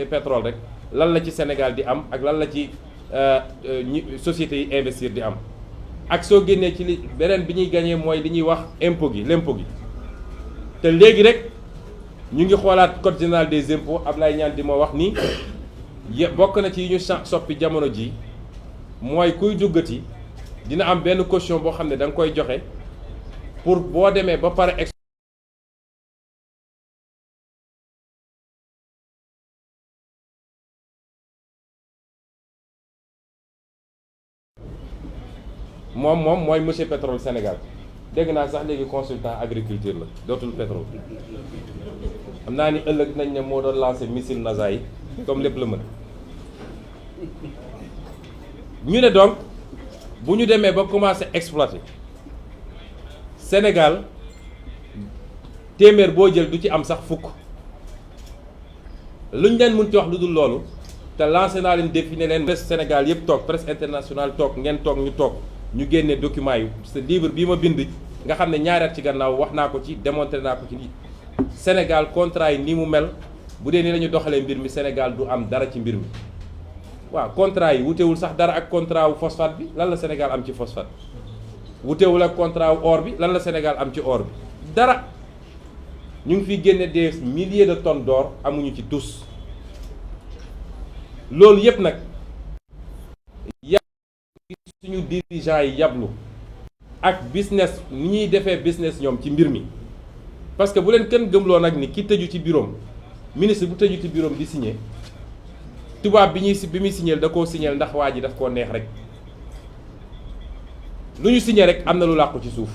pétrole rek lan la ci Sénégal di am ak lan la ci sociétés yi investir di am ak soo génnee ci li beneen bi ñuy gagné mooy li ñuy wax impôt gi l'impôt gi te léegi rek ñu ngi xoolaat code général des impôts Ablaye Niane di ma wax ni bokk na ci yi ñu soppi jamono ji mooy kuy duggati dina am benn caution boo xam ne da nga koy joxe pour boo demee ba pare moom mooy monsieur pétrole Sénégal dégg naa sax léegi consultant agriculture la dootul pétrole xam naa ni ëllëg nañ ne moo doon lancé missile NASA yi comme lépp la mën ñu ne donc bu ñu demee ba commencé exploiter Sénégal téeméer boo jël du ci am sax fukk luñ leen mën ci wax lu dul loolu te lancé naa leen défi ne leen presse Sénégal yëpp toog presse internationale toog ngeen toog ñu toog ñu génne document yi ce livre bii ma bind nga xam ne ñaari at ci gannaaw wax naa ko ci démontré naa ko ci Sénégal contrat yi ni mu mel bu dee ni la ñu doxalee mbir mi Sénégal du am dara ci mbir mi waaw contrat yi wutewul sax dara ak contrat wu phosphate bi lan la Sénégal am ci phosphate wutewul ak contrat wu or bi lan la Sénégal am ci or bi dara ñu ngi fiy génne des milliers de tonnes d'or amuñu ci tous loolu yépp nag suñu dirigeants yi yablu ak business ni ñuy defee business ñoom ci mbir mi parce que bu leen kenn gëmloo nag ni ki tëju ci bureau ministre bu tëju ci bureau di signé tubaab bi muy signé da koo signé ndax waa ji daf koo neex rek lu ñu signé rek am na lu làqu ci suuf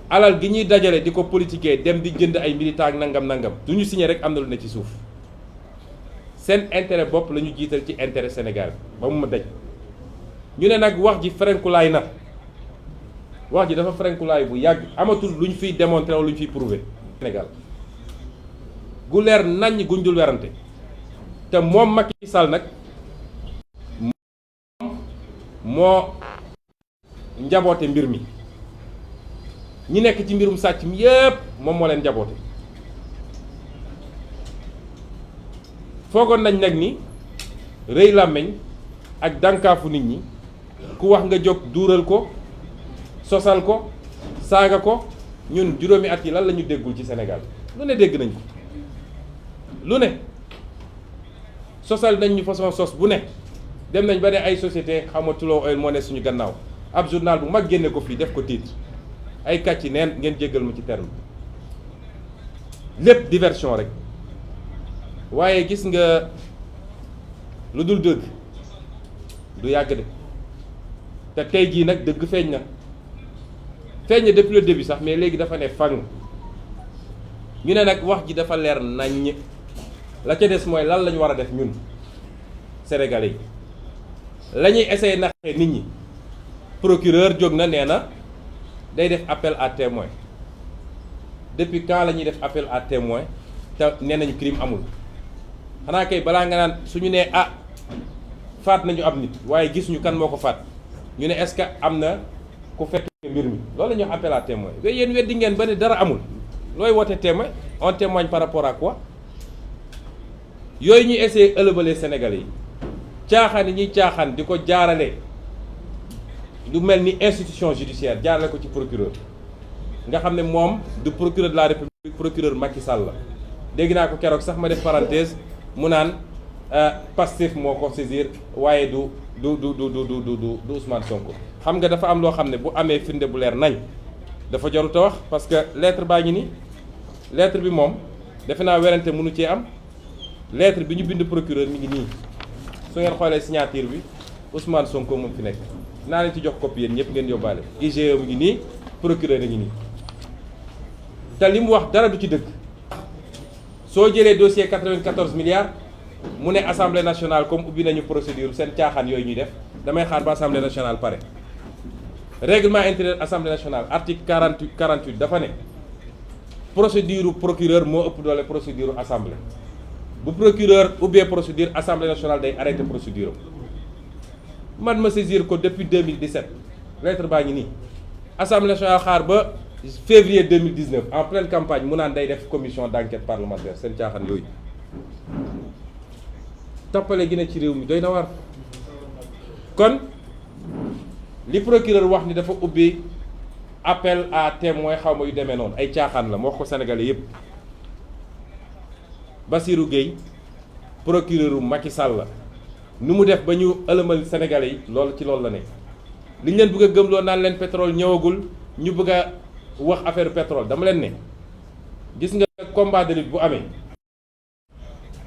alal gi ñuy dajale di ko politiquer dem di jënd ay militants nangam du ñu signé rek am na lu ne ci suuf seen intérêt bopp la ñu jiital ci intérêt Sénégal ba mu ma daj ñu ne nag wax ji ferenkulaay na wax ji dafa frenkulaay bu yàgg amatul lu ñu fiy démontrer wala lu ñu fiy prouver Sénégal gu leer naññ guñ dul werante te moom Macky Sall nag moo njaboote mbir mi ñi nekk ci mbirum sàcc mi yépp moom moo leen njaboote foogoon nañ nag ni rëy làmmeñ ak dànkaafu nit ñi ku wax nga jóg duural ko sosal ko saaga ko ñun juróomi at yi lan la ñu déggul ci Sénégal lu ne dégg nañ ko lu ne sosal nañ ñu façon sos bu ne dem nañ ba ne ay société xamatuloo oil moo ne suñu gannaaw ab journal bu mag génne ko fii def ko titre ay kàcci neen ngeen jéggal ma ci terme lépp diversion rek waaye gis nga lu dul dëgg du yàgg de te tey jii nag dëgg feeñ na depuis le début sax mais léegi dafa ne fang ñu ne nag wax ji dafa leer naññ la ca des mooy lan la ñu war a def ñun sénégalais yi la ñuy essayer naxee nit ñi procureur jóg na nee na day def appel à témoin depuis quand la ñuy def appel à témoin te nee nañu crime amul xanaa kay balaa nga naan suñu nee faat nañu ab nit waaye gisuñu kan moo ko faat ñu ne est-ce que am na ku fekk mbir mi loolu la ñuy wax appel à témoin yooyu yéen weddi ngeen ba ne dara amul looy woote témoin on témoigne par rapport à quoi yooyu ñuy essayer ëlëbale Sénégalais yi caaxaan yi ñuy caaxaan di ko jaarale lu mel ni institution judiciaire jaarale ko ci procureur nga xam ne moom du procureur de la République procureur Macky Sall la dégg naa ko keroog sax ma def parenthèse mu naan Pastef moo ko saisir waaye du Ousmane Sonko xam nga dafa am loo xam ne bu amee firnde bu leer nañ dafa jarut a wax parce que lettre baa ngi ni lettre bi moom defe naa werante mënu cee am lettre bi ñu bind procureur mi ngi nii su ngeen xoolee signature bi Ousmane Sonko moom fi nekk naa leen ci jox copie yéen ñëpp ngeen yóbbaale IGE mi ngi nii procureur a ngi nii te li mu wax dara du ci dëgg soo jëlee dossier 94 milliards mu ne assemblée nationale comme ubbi nañu procédure seen caaxaan yooyu ñuy def damay xaar ba assemblée nationale pare règlement intérieur assemblée nationale article 48 dafa ne procédure procureur moo ëpp doole procédure assemblée bu procureur ubbee procédure assemblée nationale day arrêté procédure man ma saisir ko depuis 2017 lettre baa ngi nii assemblée nationale xaar ba février 2019 en pleine campagne mu naan day def commission d'enquête parlementaire seen caaxaan yooyu toppale gi ne ci réew mi doy na war kon li procureur wax ni dafa ubbi appel à témoin xaw ma yu demee noonu ay caaxaan la moo wax ko sénégalais yépp Bassirou Gueye procureur Macky Sall la nu mu def ba ñu ëlëmal sénégalais yi loolu ci loolu la nekk li ñu leen bëgg a gëmloo naan leen pétrole ñëwagul ñu bëgg a wax affaire pétrole dama leen ne gis nga combat de lutte bu amee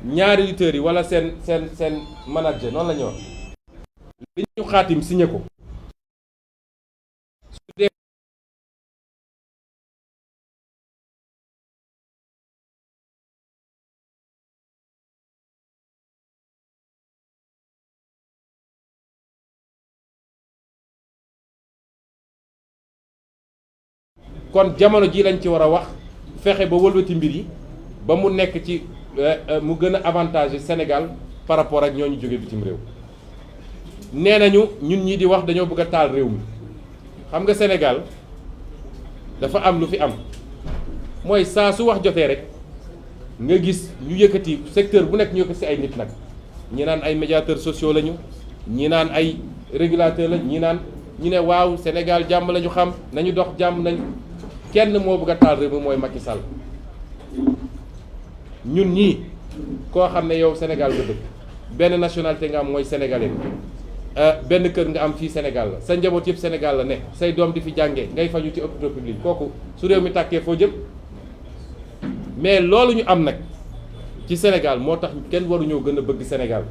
ñaari lutteurs yi wala seen manager noonu la ñu wax li ñu xaatim signé ko su dee kon jamono ji lañ ci war a wax fexe ba wëlbati mbir yi ba mu nekk ci mu gën a avantage Sénégal par rapport ak ñooñu jóge bitim réew nee nañu ñun ñii di wax dañoo bëgg a taal réew mi xam nga Sénégal dafa am lu fi am mooy saa su wax jotee rek nga gis ñu yëkkati secteur bu nekk ñu yëkkati si ay nit nag ñi naan ay médiateurs sociaux lañu ñi naan ay régulateurs lañ ñi naan ñu ne waaw Sénégal jàmm lañu xam nañu dox jàmm nañ kenn moo bëgg a taal réew mi mooy Macky Sall ñun ñii koo xam ne yow Sénégal nga dëkk benn nationalité nga am mooy sénégalais benn kër nga am fii Sénégal la sa njaboot yëpp Sénégal la ne say doom di fi jàngee ngay faju ci hôpital public kooku su réew mi tàkkee foo jëm mais loolu ñu am nag ci Sénégal moo tax kenn waruñoo gën a bëgg Sénégal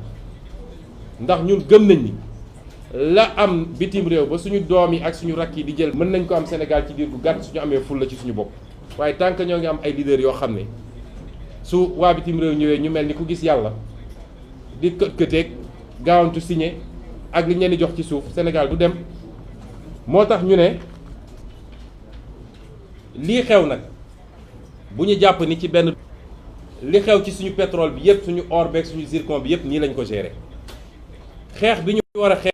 ndax ñun gëm nañ ni la am bitim réew ba suñu doom yi ak suñu rakk yi di jël mën nañ ko am Sénégal ci diir gu gàtt suñu amee ful la ci suñu bopp waaye tant que ñoo ngi am ay leaders yoo xam ne su waa bitim réew ñëwee ñu mel ni ku gis yàlla di kët-këteeg gaawantu signé ak li ñu leen di jox ci suuf Sénégal du dem moo tax ñu ne lii xew nag bu ñu jàpp ni ci benn li xew ci suñu pétrole bi yépp suñu or beeg suñu zircon bi yépp nii lañ ko gérer xeex bi ñu war a xeex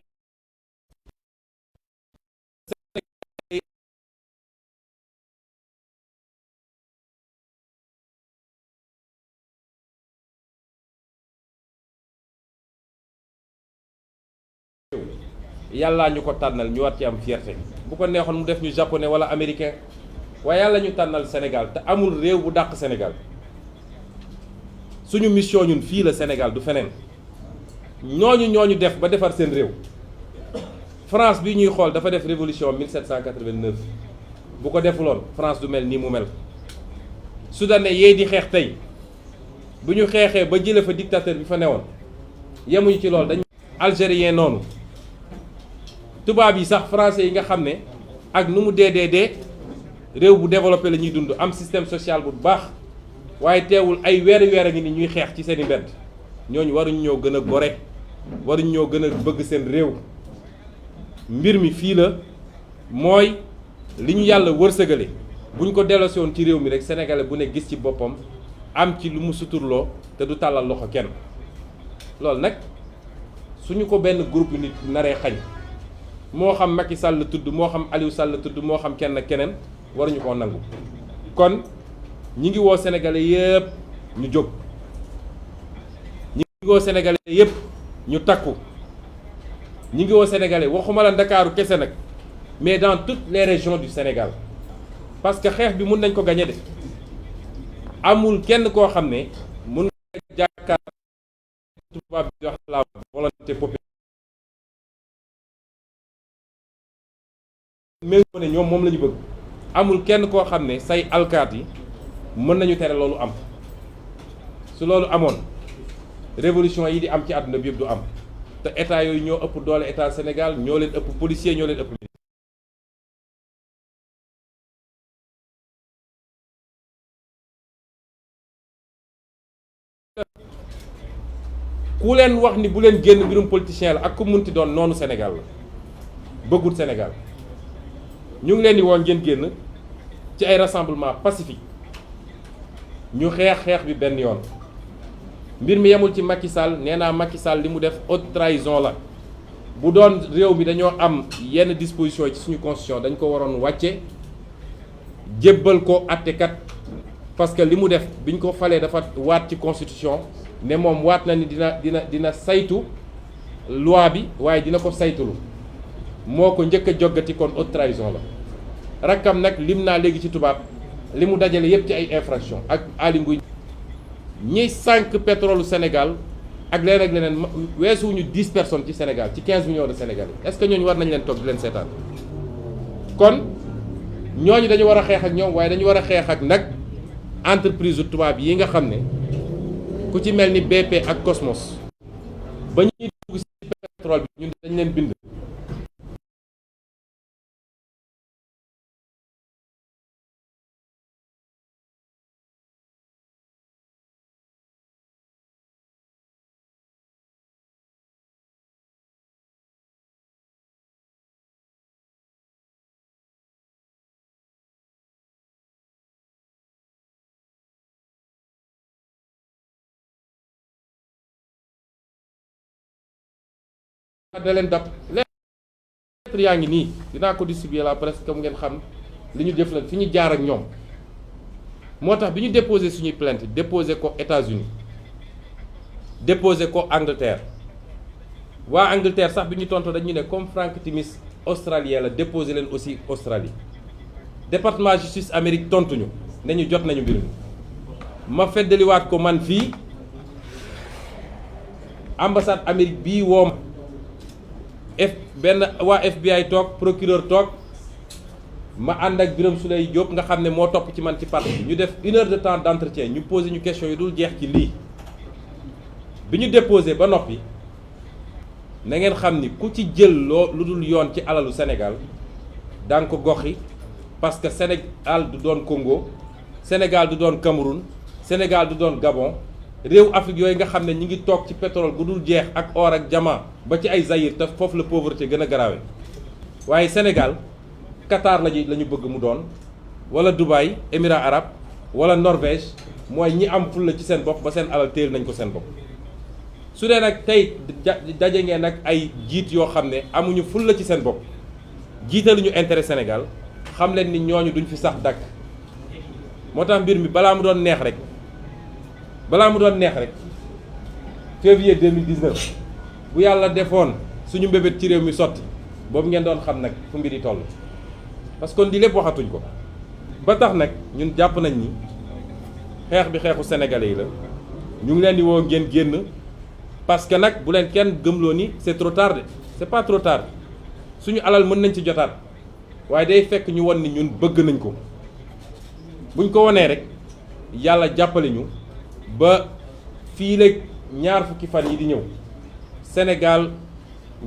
yàllaa ñu ko tànnal ñu war ci am fierté bu ko neexoon mu def ñu japonais wala américain waaye yàlla ñu tànnal Sénégal te amul réew bu dàq Sénégal suñu mission ñun fii la Sénégal du feneen ñooñu def ba defar seen réew France bi ñuy xool dafa def révolution 1789 bu ko defuloon France du mel nii mu mel soudanais yee di xeex tey bu ñu xeexee ba jële fa dictateur bi fa newoon yemuñu ci loolu dañu algérien noonu tubaab yi sax français yi nga xam ne ak nu mu dee réew bu développé la ñuy dund am système social bu baax waaye teewul ay weer a ngi ni ñuy xeex ci seen i mbedd ñooñu waruñu ñoo gën a gore waruñu ñoo gën a bëgg seen réew mbir mi fii la mooy li ñu yàlla wërsëgale bu ñu ko delloosi woon ci réew mi rek sénégalais bu ne gis ci boppam am ci lu mu suturloo te du tàllal loxo kenn loolu nag suñu ko benn groupe nit naree xañ moo xam Macky Sall la tudd moo xam Aliou Sall la tudd moo xam kenn ak keneen waruñu koo nangu kon ñi ngi woo sénégalais yépp ñu jóg ñi ngi woo sénégalais yépp ñu takku ñi ngi woo sénégalais waxuma la Ndakaaru kese nag mais dans toutes les régions du Sénégal parce que xeex bi mun nañ ko gagner de amul kenn koo xam ne mun nga jàkkaar tubaab bi wax la volonté populaire mais ne ñoom moom la ñu bëgg amul kenn koo xam ne say alkaat yi mën nañu tere loolu am su loolu amoon révolution yi di am ci àdduna bi yëpp du am te état yooyu ñoo ëpp doole état Sénégal ñoo leen ëpp policier ñoo leen ëpp ku leen wax ni bu leen génn mbirum politicien la ak ku munti doon noonu Sénégal la bëggul Sénégal ñu ngi leen di woon ngeen génn ci ay rassemblement pacifique ñu xeex bi benn yoon mbir mi yemul ci Macky Sall nee naa Macky Sall li mu def haute trahison la bu doon réew mi dañoo am yenn disposition yi ci suñu constitution dañ ko waroon wàcce jébbal ko àttekat parce que li mu def biñ ko falee dafa waat ci constitution ne moom waat na ni dina saytu loi bi waaye dina ko saytulu moo ko njëkk a joggati kon haute trahison la rakkam nag lim naa léegi ci tubaab li mu dajale yépp ci ay infraction ak Aly Ngouille ñi sànq pétrole Sénégal ak leneen weesuwuñu 10 personnes ci Sénégal ci 15 millions de Sénégalais est-ce que ñooñu war nañ leen toog di leen seetaan kon ñooñu dañu war a xeex ak ñoom waaye dañu war a xeex ak nag entreprise tubaab yi nga xam ne ku ci mel ni BP ak Cosmos ba ñuy dugg ci pétrole bi ñun dañ leen bind da leen dab lettre yaa ngi nii dinaa ko distribuer la presse comme ngeen xam li ñu def leen fi ñu jaar ak ñoom moo tax bi ñu déposé suñuy plainte déposé ko États-Unis déposé ko Angleterre waa Angleterre sax bi ñu tontu dañu ne comme Frank Timis australien la déposé leen aussi Australie département justice Amérique tontuñu ne ñu jot nañu mbir mi ma feddaliwaat ko man fii ambassade Amérique bii woom benn waa FBI toog procureur toog ma ànd ak Birame Souleye Diop nga xam ne moo topp ci man ci parti bi ñu def 1 heure de temps d'entretien ñu posé ñu question yu dul jeex ci lii bi ñu déposé ba noppi na ngeen xam ni ku ci jël lu dul yoon ci alalu Sénégal danga ko goxi parce que Sénégal du doon Congo Sénégal du doon Cameroun Sénégal du doon Gabon réew Afrique yooyu nga xam ne ñi ngi toog ci pétrole gu dul jeex ak or ak diamant ba ci ay Zaïre te foofu la pauvreté gën a grave waaye Sénégal Qatar la ñu bëgg mu doon wala Dubaï Émirats arabes wala Norvège mooy ñi am fulla ci seen bopp ba seen alal téel nañ ko seen bopp. su dee nag tey daje ngeen nag ay jiit yoo xam ne amuñu fulla ci seen bopp jiitaluñu intérêt Sénégal xam leen ni ñooñu duñ fi sax dàkk. moo tax mbir mi balaa mu doon neex rek février 2019 bu yàlla defoon suñu mbébét ci réew mi sotti boobu ngeen doon xam nag fu mbir yi toll parce que kon lii lépp waxatuñ ko ba tax nag ñun jàpp nañ ni xeex bi xeexu sénégalais yi la ñu ngi leen di woo ngeen génn parce que nag bu leen kenn gëmloo ni c'est trop tard c'est pas trop tard suñu alal mën nañ ci jotaat waaye day fekk ñu won ni ñun bëgg nañ ko buñ ko wonee rek yàlla jàppale ñu ba fii la ñaar fukki fan yi di ñëw Sénégal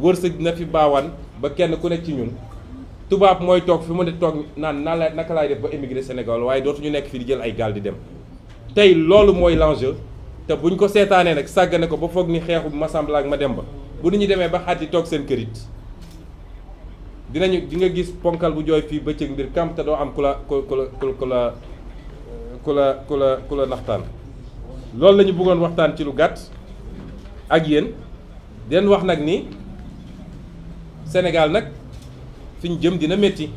wërsëg dina fi baawaan ba kenn ku nekk ci ñun tubaab mooy toog fi mu ne toog naan naka laay def ba émigré Sénégal waaye dootuñu nekk fii di jël ay gaal di dem tey loolu mooy l'enjeu te buñ ko seetaanee nag sàggane ko ba foog ni xeexu Massamba ak Mademba bu nit ñi demee ba xat yi toog seen kërit di nga gis ponkal bu jooy fii bëccëg mbir kam te doo am ku la naxtaan loolu la ñu bëggoon waxtaan ci lu gàtt ak yéen den wax nag ni Sénégal nag fi ñu jëm dina métti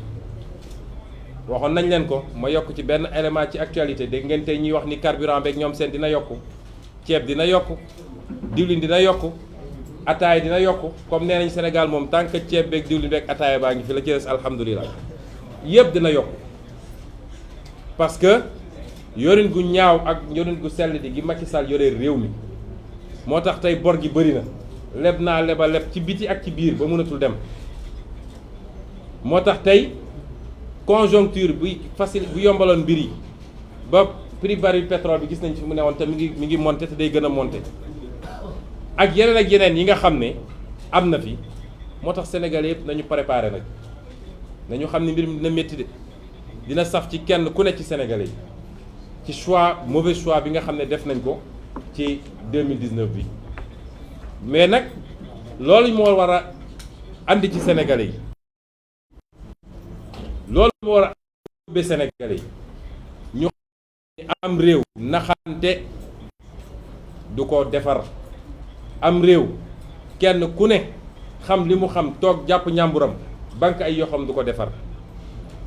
waxoon nañ leen ko ma yokk ci benn élément ci actualité dégg ngeen tey ñuy wax ni carburant beeg ñoom seen dina yokku ceeb dina yokku diwlin dina yokku ataaya dina yokku comme nee nañ Sénégal moom tant que ceeb beeg diwlin beeg ataaya baa ngi fi la ci des alhamdulilah yëpp dina yokku parce que yorin gu ñaaw ak yorin gu sell di gi Macky Sall yore réew mi moo tax tey bor gi bëri na leb naa leba leb ci biti ak ci biir ba mënatul dem moo tax tey conjoncture buy facile bu yombaloon mbir yi ba prix baril pétrole bi gis nañ fi mu ne woon te mi ngi monté te day gën a monté ak yeneen yi nga xam ne am na fi moo tax Sénégalais yëpp nañu préparé nag nañu xam ne mbir mi dina métti de dina saf ci kenn ku ne ci Sénégalais yi ci choix mauvais choix bi nga xam ne def nañ ko ci 2019 bi mais nag loolu moo war a andi ci Sénégalais yi loolu moo war a andi Sénégalais yi ñu am réew naxante du ko defar am réew kenn ku ne xam li mu xam toog jàpp ñàmburam banque ay yoo xam du ko defar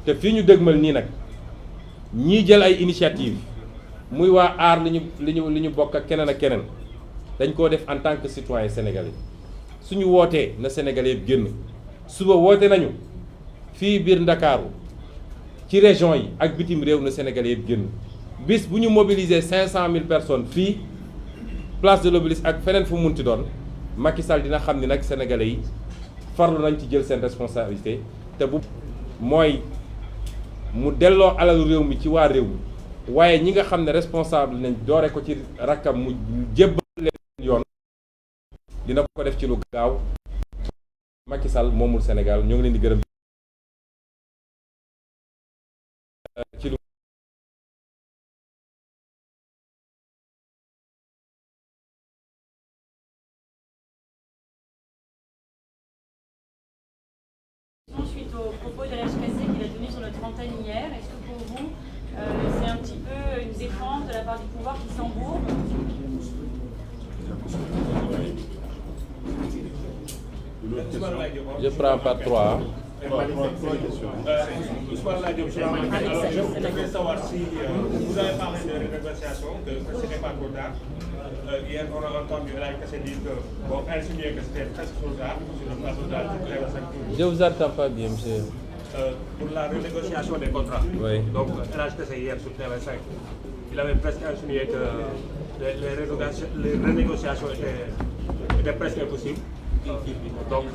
te fii ñu dëgmal nii nag ñii jël ay initiative muy waa aar li ñu bokk ak keneen dañ koo def en tant que citoyen sénégalais suñu wootee na sénégalais yëpp génn suba woote nañu fii biir Ndakaaru ci région yi ak bitim réew na sénégalais yëpp génn bis bu ñu mobiliser 500 000 personnes fii place de l'Obélisque ak feneen fu mu munti doon Macky Sall dina xam ni nag sénégalais yi farlu nañ ci jël seen responsabilité te bu mooy mu delloo alalu réew mi ci waa réew mi waaye ñi nga xam ne responsable nañ doore ko ci rakkam mu jébbal leen yoon dina ko def ci lu gaaw. Macky Sall moomul Sénégal ñoo ngi leen di gërëm ci lu suite aux propos de l'HKC qu'il a donné sur notre antenne hier. Est-ce que pour vous, c'est un petit peu une défense de la part du pouvoir qui s'embourbe? Je prends par trois. Ousmane Ladjou, alors je voudrais savoir si vous avez parlé de renégociation, que ce n'est pas trop tard. Hier, on a entendu l'HKC dire que, bon, insinuer que c'était presque trop tard sur le plateau de la République. Je vous entends pas bien, monsieur. Pour la renégociation des contrats. Oui. Donc, l'HKC hier sur TV5, il avait presque insinué que les renégociations étaient presque impossibles. Donc,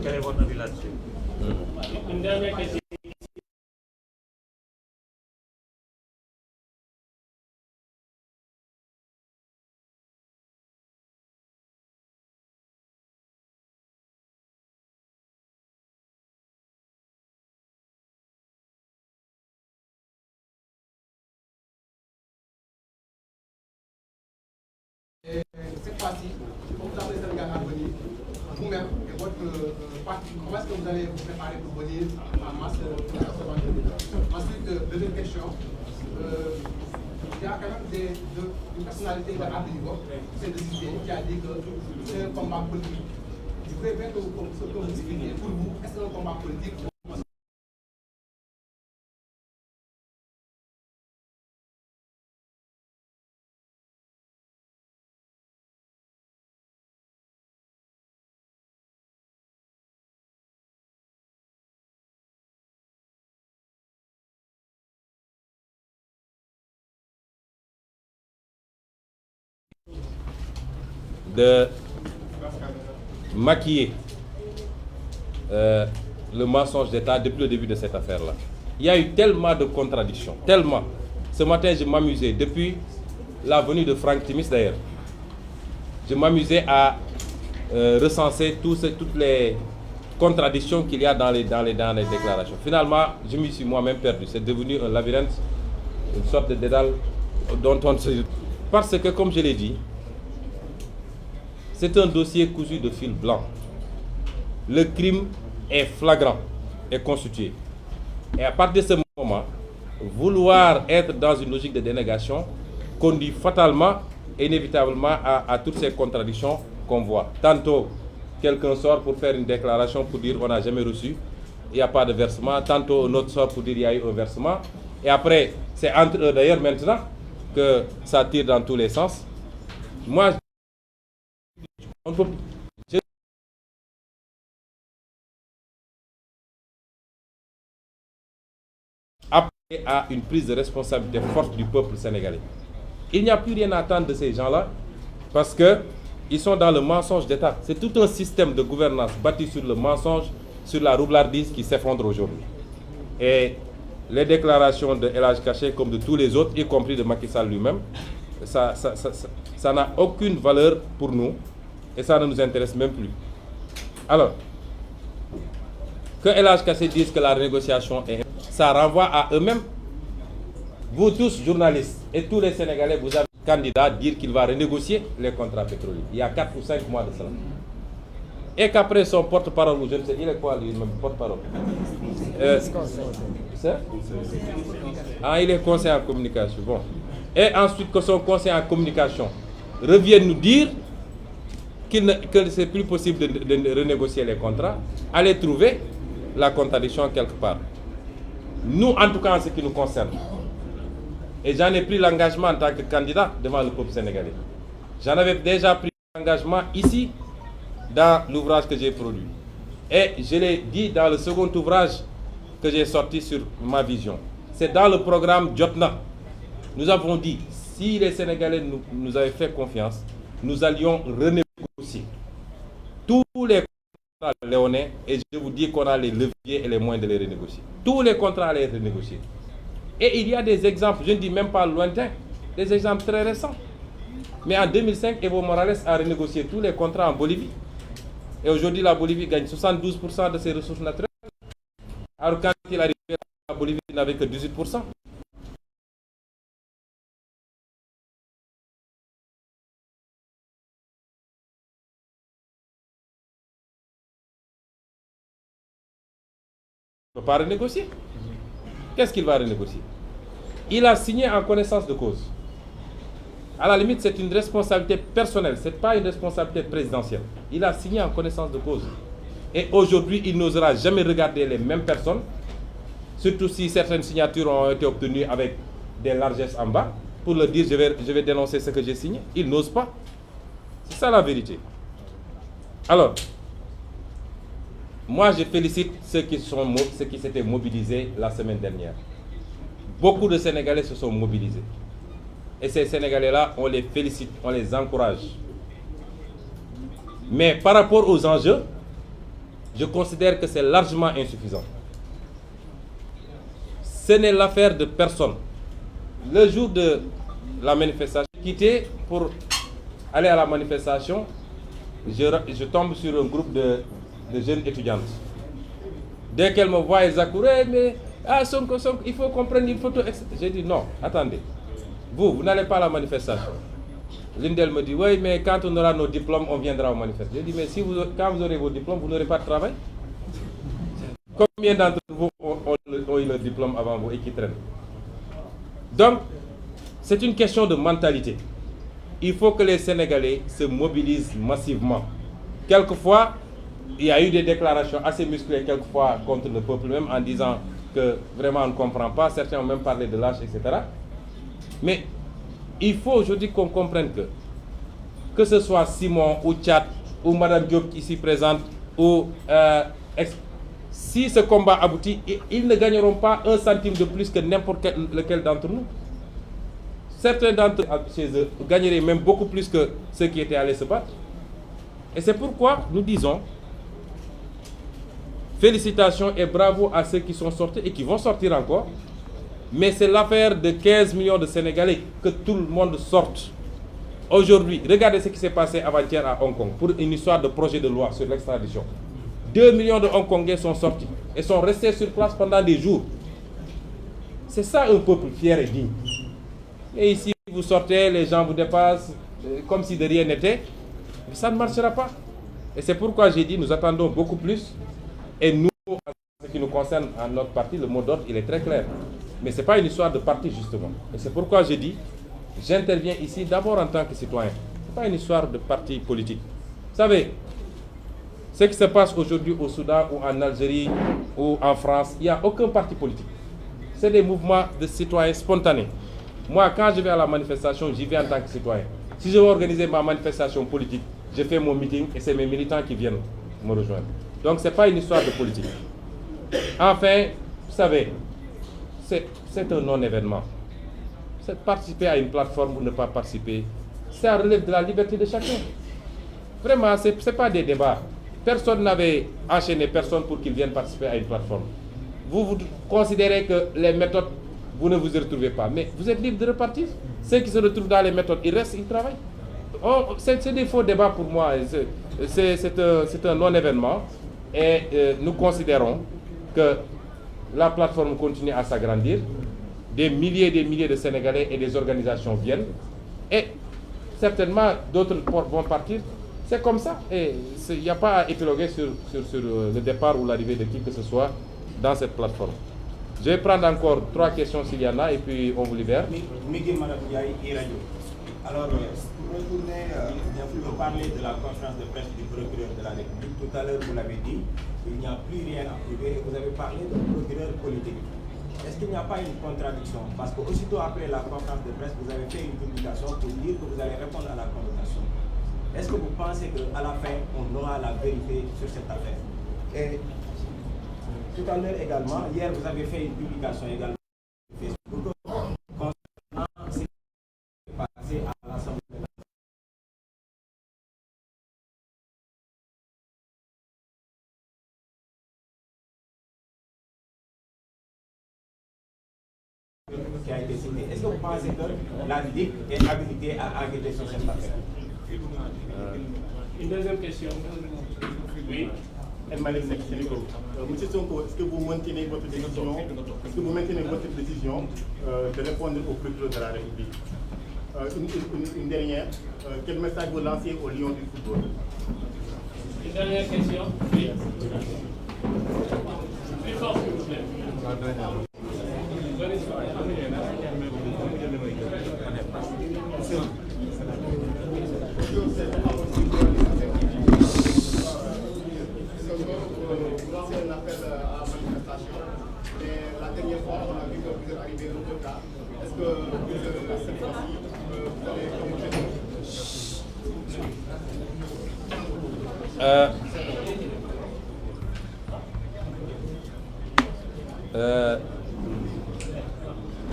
quel est votre avis là-dessus? Une dernière question. Cette fois-ci, comme vous avez le Sénégal à venir, vous-même et votre comment est-ce que vous allez vous préparer pour venir en masse ce vendredi? Ensuite, deuxième question. Il y a quand même une personnalité de Abdou, c'est de cité, qui a dit que c'est un combat politique. Je voudrais bien que vous expliquiez pour vous, est-ce que c'est un combat politique? De maquiller le mensonge d'État depuis le début de cette affaire-là. Il y a eu tellement de contradictions, tellement. Ce matin, je m'amusais, depuis la venue de Franck Timis d'ailleurs, je m'amusais à recenser toutes les contradictions qu'il y a dans les déclarations. Finalement, je me suis moi-même perdu. C'est devenu un labyrinthe, une sorte de dédale dont on se... Parce que, comme je l'ai dit, c'est un dossier cousu de fil blanc. Le crime est flagrant et constitué. Et à partir de ce moment, vouloir être dans une logique de dénégation conduit fatalement, inévitablement à toutes ces contradictions qu'on voit. Tantôt, quelqu'un sort pour faire une déclaration pour dire on n'a jamais reçu, il n'y a pas de versement. Tantôt, un autre sort pour dire il y a eu un versement. Et après, c'est entre eux d'ailleurs maintenant que ça tire dans tous les sens. Moi, on peut... Appeler à une prise de responsabilité forte du peuple sénégalais. Il n'y a plus rien à attendre de ces gens-là parce qu'ils sont dans le mensonge d'État. C'est tout un système de gouvernance bâti sur le mensonge, sur la roublardise qui s'effondre aujourd'hui. Et les déclarations de El Hadj Kaché comme de tous les autres, y compris de Macky Sall lui-même, ça n'a aucune valeur pour nous. Et ça ne nous intéresse même plus. Alors, que El Hadj Kaché dise que la renégociation est... Ça renvoie à eux-mêmes. Vous tous, journalistes, et tous les Sénégalais, vous avez un candidat à dire qu'il va renégocier les contrats pétroliers. Il y a 4 ou 5 mois de cela. Et qu'après son porte-parole, ou je ne sais, il est quoi lui-même, porte-parole il est conseiller en communication. Bon. Et ensuite que son conseiller en communication revienne nous dire que c'est plus possible de renégocier les contrats, allez trouver la contradiction quelque part. Nous, en tout cas, en ce qui nous concerne, et j'en ai pris l'engagement en tant que candidat devant le peuple sénégalais. J'en avais déjà pris l'engagement ici, dans l'ouvrage que j'ai produit. Et je l'ai dit dans le second ouvrage que j'ai sorti sur ma vision. C'est dans le programme Jotna. Nous avons dit, si les Sénégalais nous avaient fait confiance, nous allions renégocier tous les contrats léonais, et je vous dis qu'on a les leviers et les moyens de les renégocier. Tous les contrats allaient être renégociés. Et il y a des exemples, je ne dis même pas lointains, des exemples très récents. Mais en 2005, Evo Morales a renégocié tous les contrats en Bolivie. Et aujourd'hui, la Bolivie gagne 72% de ses ressources naturelles. Alors quand il est arrivé, la Bolivie n'avait que 18%. Il ne peut pas renégocier. Qu'est-ce qu'il va renégocier? Il a signé en connaissance de cause. À la limite, c'est une responsabilité personnelle, ce n'est pas une responsabilité présidentielle. Il a signé en connaissance de cause. Et aujourd'hui, il n'osera jamais regarder les mêmes personnes, surtout si certaines signatures ont été obtenues avec des largesses en bas, pour leur dire je vais dénoncer ce que j'ai signé. Il n'ose pas. C'est ça la vérité. Alors, moi je félicite ceux qui s'étaient mobilisés la semaine dernière. Beaucoup de Sénégalais se sont mobilisés. Et ces Sénégalais-là, on les félicite, on les encourage. Mais par rapport aux enjeux, je considère que c'est largement insuffisant. Ce n'est l'affaire de personne. Le jour de la manifestation, quitté pour aller à la manifestation, je tombe sur un groupe de jeunes étudiantes. Dès qu'elles me voient, elles accourent, mais Sonko, il faut qu'on prenne une photo, etc. J'ai dit non, attendez. Vous n'allez pas à la manifestation. l'une d'elles me dit, oui, mais quand on aura nos diplômes, on viendra au manifeste. Je dis, mais si quand vous aurez vos diplômes, vous n'aurez pas de travail. Combien d'entre vous ont eu le diplôme avant vous et qui traînent? Donc, c'est une question de mentalité. Il faut que les Sénégalais se mobilisent massivement. Quelquefois, il y a eu des déclarations assez musclées, quelquefois contre le peuple même, en disant que vraiment on ne comprend pas. Certains ont même parlé de lâche, etc. Mais il faut aujourd'hui qu'on comprenne que ce soit Simon ou Tchad ou Madame Diop ici présente, ou si ce combat aboutit, ils ne gagneront pas un centime de plus que n'importe lequel d'entre nous. Certains d'entre eux, chez eux, gagneraient même beaucoup plus que ceux qui étaient allés se battre. Et c'est pourquoi nous disons félicitations et bravo à ceux qui sont sortis et qui vont sortir encore. Mais c'est l'affaire de 15 millions de Sénégalais que tout le monde sorte. Aujourd'hui, regardez ce qui s'est passé avant-hier à Hong Kong pour une histoire de projet de loi sur l'extradition. 2 millions de Hongkongais sont sortis et sont restés sur place pendant des jours. C'est ça un peuple fier et digne. Et ici, vous sortez, les gens vous dépassent comme si de rien n'était. Mais ça ne marchera pas. Et c'est pourquoi j'ai dit, nous attendons beaucoup plus. Et nous, en ce qui nous concerne, à notre parti, le mot d'ordre, il est très clair. Mais ce n'est pas une histoire de parti, justement. Et c'est pourquoi j'ai dit, j'interviens ici d'abord en tant que citoyen. Ce n'est pas une histoire de parti politique. Vous savez, ce qui se passe aujourd'hui au Soudan ou en Algérie ou en France, il n'y a aucun parti politique. C'est des mouvements de citoyens spontanés. Moi, quand je vais à la manifestation, j'y vais en tant que citoyen. Si je veux organiser ma manifestation politique, je fais mon meeting et c'est mes militants qui viennent me rejoindre. Donc, ce n'est pas une histoire de politique. Enfin, vous savez, c'est un non-événement. C'est participer à une plateforme ou ne pas participer, ça relève de la liberté de chacun. Vraiment, ce n'est pas des débats. Personne n'avait enchaîné personne pour qu'il vienne participer à une plateforme. Vous considérez que les méthodes, vous ne vous y retrouvez pas, mais vous êtes libre de repartir. Ceux qui se retrouvent dans les méthodes, ils restent, ils travaillent. C'est des faux débats pour moi. C'est un non-événement. Et nous considérons que la plateforme continue à s'agrandir. Des milliers de Sénégalais et des organisations viennent. Et certainement, d'autres vont partir. C'est comme ça. Et il n'y a pas à épiloguer sur le départ ou l'arrivée de qui que ce soit dans cette plateforme. Je vais prendre encore 3 questions s'il y en a et puis on vous libère. Alors, pour retourner, vous parler de la conférence de presse du procureur de la République. Tout à l'heure, vous l'avez dit, il n'y a plus rien à prouver. Vous avez parlé de procureur politique. Est-ce qu'il n'y a pas une contradiction? Parce qu'aussitôt après la conférence de presse, vous avez fait une publication pour dire que vous allez répondre à la convocation. Est-ce que vous pensez qu'à la fin, on aura la vérité sur cette affaire? Et tout à l'heure également, hier, vous avez fait une publication également sur Facebook concernant ce qui s'est passé à l'Assemblée nationale. Qui a été signé. Est-ce que vous pensez que la DIC est habilitée à enquêter sur cette affaire? Une deuxième question. Oui. Monsieur Sonko, est-ce que vous maintenez votre décision, de répondre au procureur de la République? Une dernière, quel message vous lancez aux Lions du football? Une dernière question. Oui. Plus fort, s'il vous plaît. C'est un appel à la manifestation. Et la dernière fois, on a vu que vous êtes arrivé au retard. Est-ce que cette fois-ci, vous allez communiquer?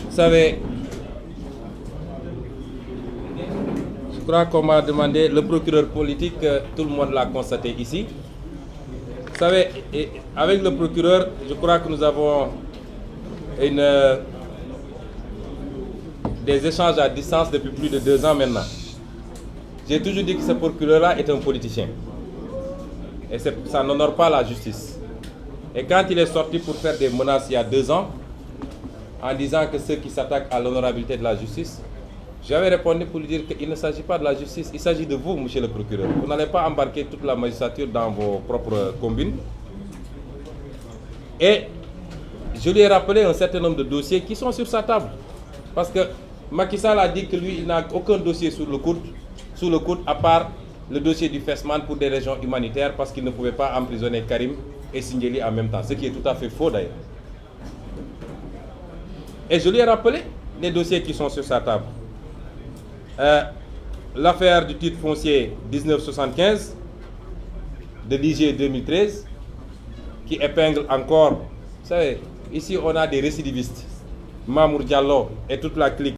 Vous savez, je crois qu'on m'a demandé, le procureur politique, tout le monde l'a constaté ici. Vous savez, avec le procureur, je crois que nous avons des échanges à distance depuis plus de 2 ans maintenant. J'ai toujours dit que ce procureur-là est un politicien. Et ça n'honore pas la justice. Et quand il est sorti pour faire des menaces il y a 2 ans, en disant que ceux qui s'attaquent à l'honorabilité de la justice J'avais répondu pour lui dire qu'il ne s'agit pas de la justice, il s'agit de vous, monsieur le procureur. Vous n'allez pas embarquer toute la magistrature dans vos propres combines. Et je lui ai rappelé un certain nombre de dossiers qui sont sur sa table. Parce que Macky Sall a dit que lui, il n'a aucun dossier sous le coude, à part le dossier du FESMAN pour des raisons humanitaires, parce qu'il ne pouvait pas emprisonner Karim et Sindiély en même temps, ce qui est tout à fait faux d'ailleurs. Et je lui ai rappelé les dossiers qui sont sur sa table. L'affaire du titre foncier 1975 de l'IG 2013, qui épingle encore, vous savez, ici on a des récidivistes, Mamour Diallo et toute la clique.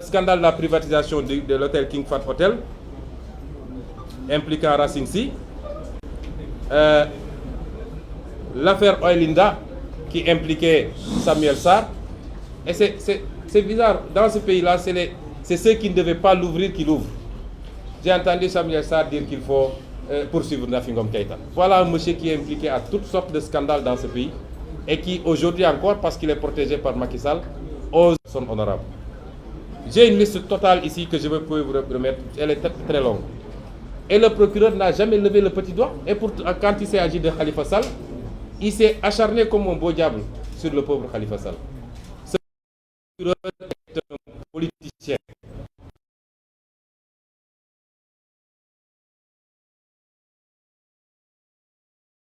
Scandale de la privatisation de l'hôtel King Fahd Hotel, impliquant Racine Sy. L'affaire Oilinda, qui impliquait Samuel Sarr. Et c'est bizarre, dans ce pays-là, c'est ceux qui ne devaient pas l'ouvrir qui l'ouvrent. J'ai entendu Samuel Sarr dire qu'il faut poursuivre Nafi Ngom Keïta. Voilà un monsieur qui est impliqué à toutes sortes de scandales dans ce pays et qui, aujourd'hui encore, parce qu'il est protégé par Macky Sall, ose son honorable. J'ai une liste totale ici que je vais pouvoir vous remettre, elle est très longue. Et le procureur n'a jamais levé le petit doigt. Et quand il s'est agi de Khalifa Sall, il s'est acharné comme un beau diable sur le pauvre Khalifa Sall. Ce procureur est un politicien.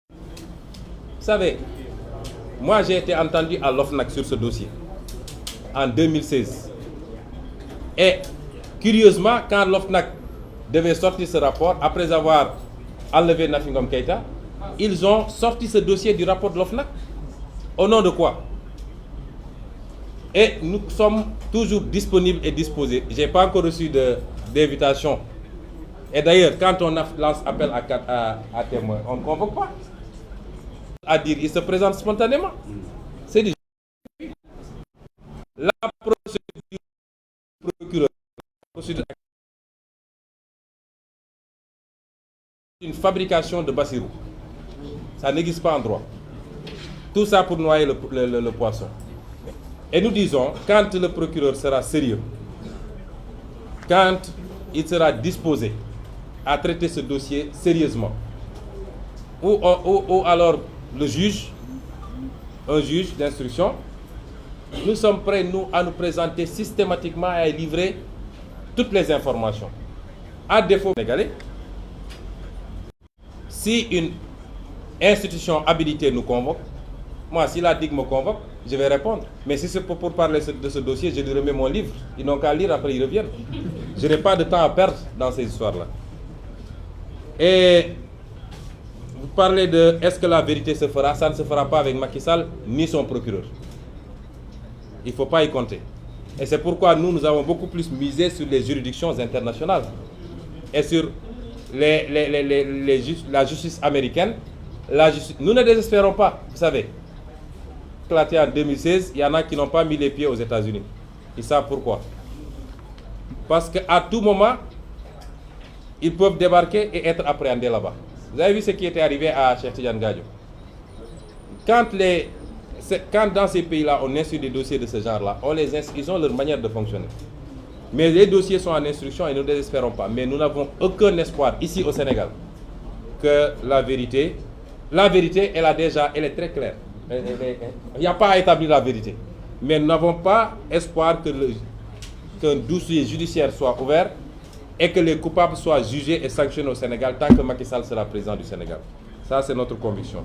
Vous savez, moi j'ai été entendu à l'OFNAC sur ce dossier en 2016. Et curieusement, quand l'OFNAC devait sortir ce rapport, après avoir enlevé Nafi Ngom Keïta, ils ont sorti ce dossier du rapport de l'OFNAC. Au nom de quoi? Et nous sommes toujours disponibles et disposés. Je n'ai pas encore reçu d'invitation. Et d'ailleurs, quand on lance appel à témoins, on ne convoque pas. À dire, il se présente spontanément. C'est du... La procédure du procureur, une fabrication de Bassirou. Ça n'existe pas en droit. Tout ça pour noyer le poisson. Et nous disons, quand le procureur sera sérieux, quand il sera disposé à traiter ce dossier sérieusement, ou alors le juge, un juge d'instruction, nous sommes prêts, nous, à nous présenter systématiquement et à livrer toutes les informations. À défaut sénégalais, si une institution habilitée nous convoque, moi, si la DIC me convoque, je vais répondre. Mais si c'est pour parler de ce dossier, je lui remets mon livre. Ils n'ont qu'à lire, après ils reviennent. Je n'ai pas de temps à perdre dans ces histoires-là. Et vous parlez de est-ce que la vérité se fera? Ça ne se fera pas avec Macky Sall ni son procureur. Il ne faut pas y compter. Et c'est pourquoi nous avons beaucoup plus misé sur les juridictions internationales et sur la justice américaine. Nous ne désespérons pas, vous savez. Éclaté en 2016, il y en a qui n'ont pas mis les pieds aux États-Unis. Ils savent pourquoi. Parce qu'à tout moment, ils peuvent débarquer et être appréhendés là-bas. Vous avez vu ce qui était arrivé à Cheikh Tidiane Gadio. Quand dans ces pays-là, on instruit des dossiers de ce genre-là, ils ont leur manière de fonctionner. Mais les dossiers sont en instruction et nous ne désespérons pas. Mais nous n'avons aucun espoir ici au Sénégal que la vérité, elle est très claire. Il n'y a pas à établir la vérité. Mais nous n'avons pas espoir qu'un dossier judiciaire soit ouvert et que les coupables soient jugés et sanctionnés au Sénégal tant que Macky Sall sera président du Sénégal. Ça, c'est notre conviction.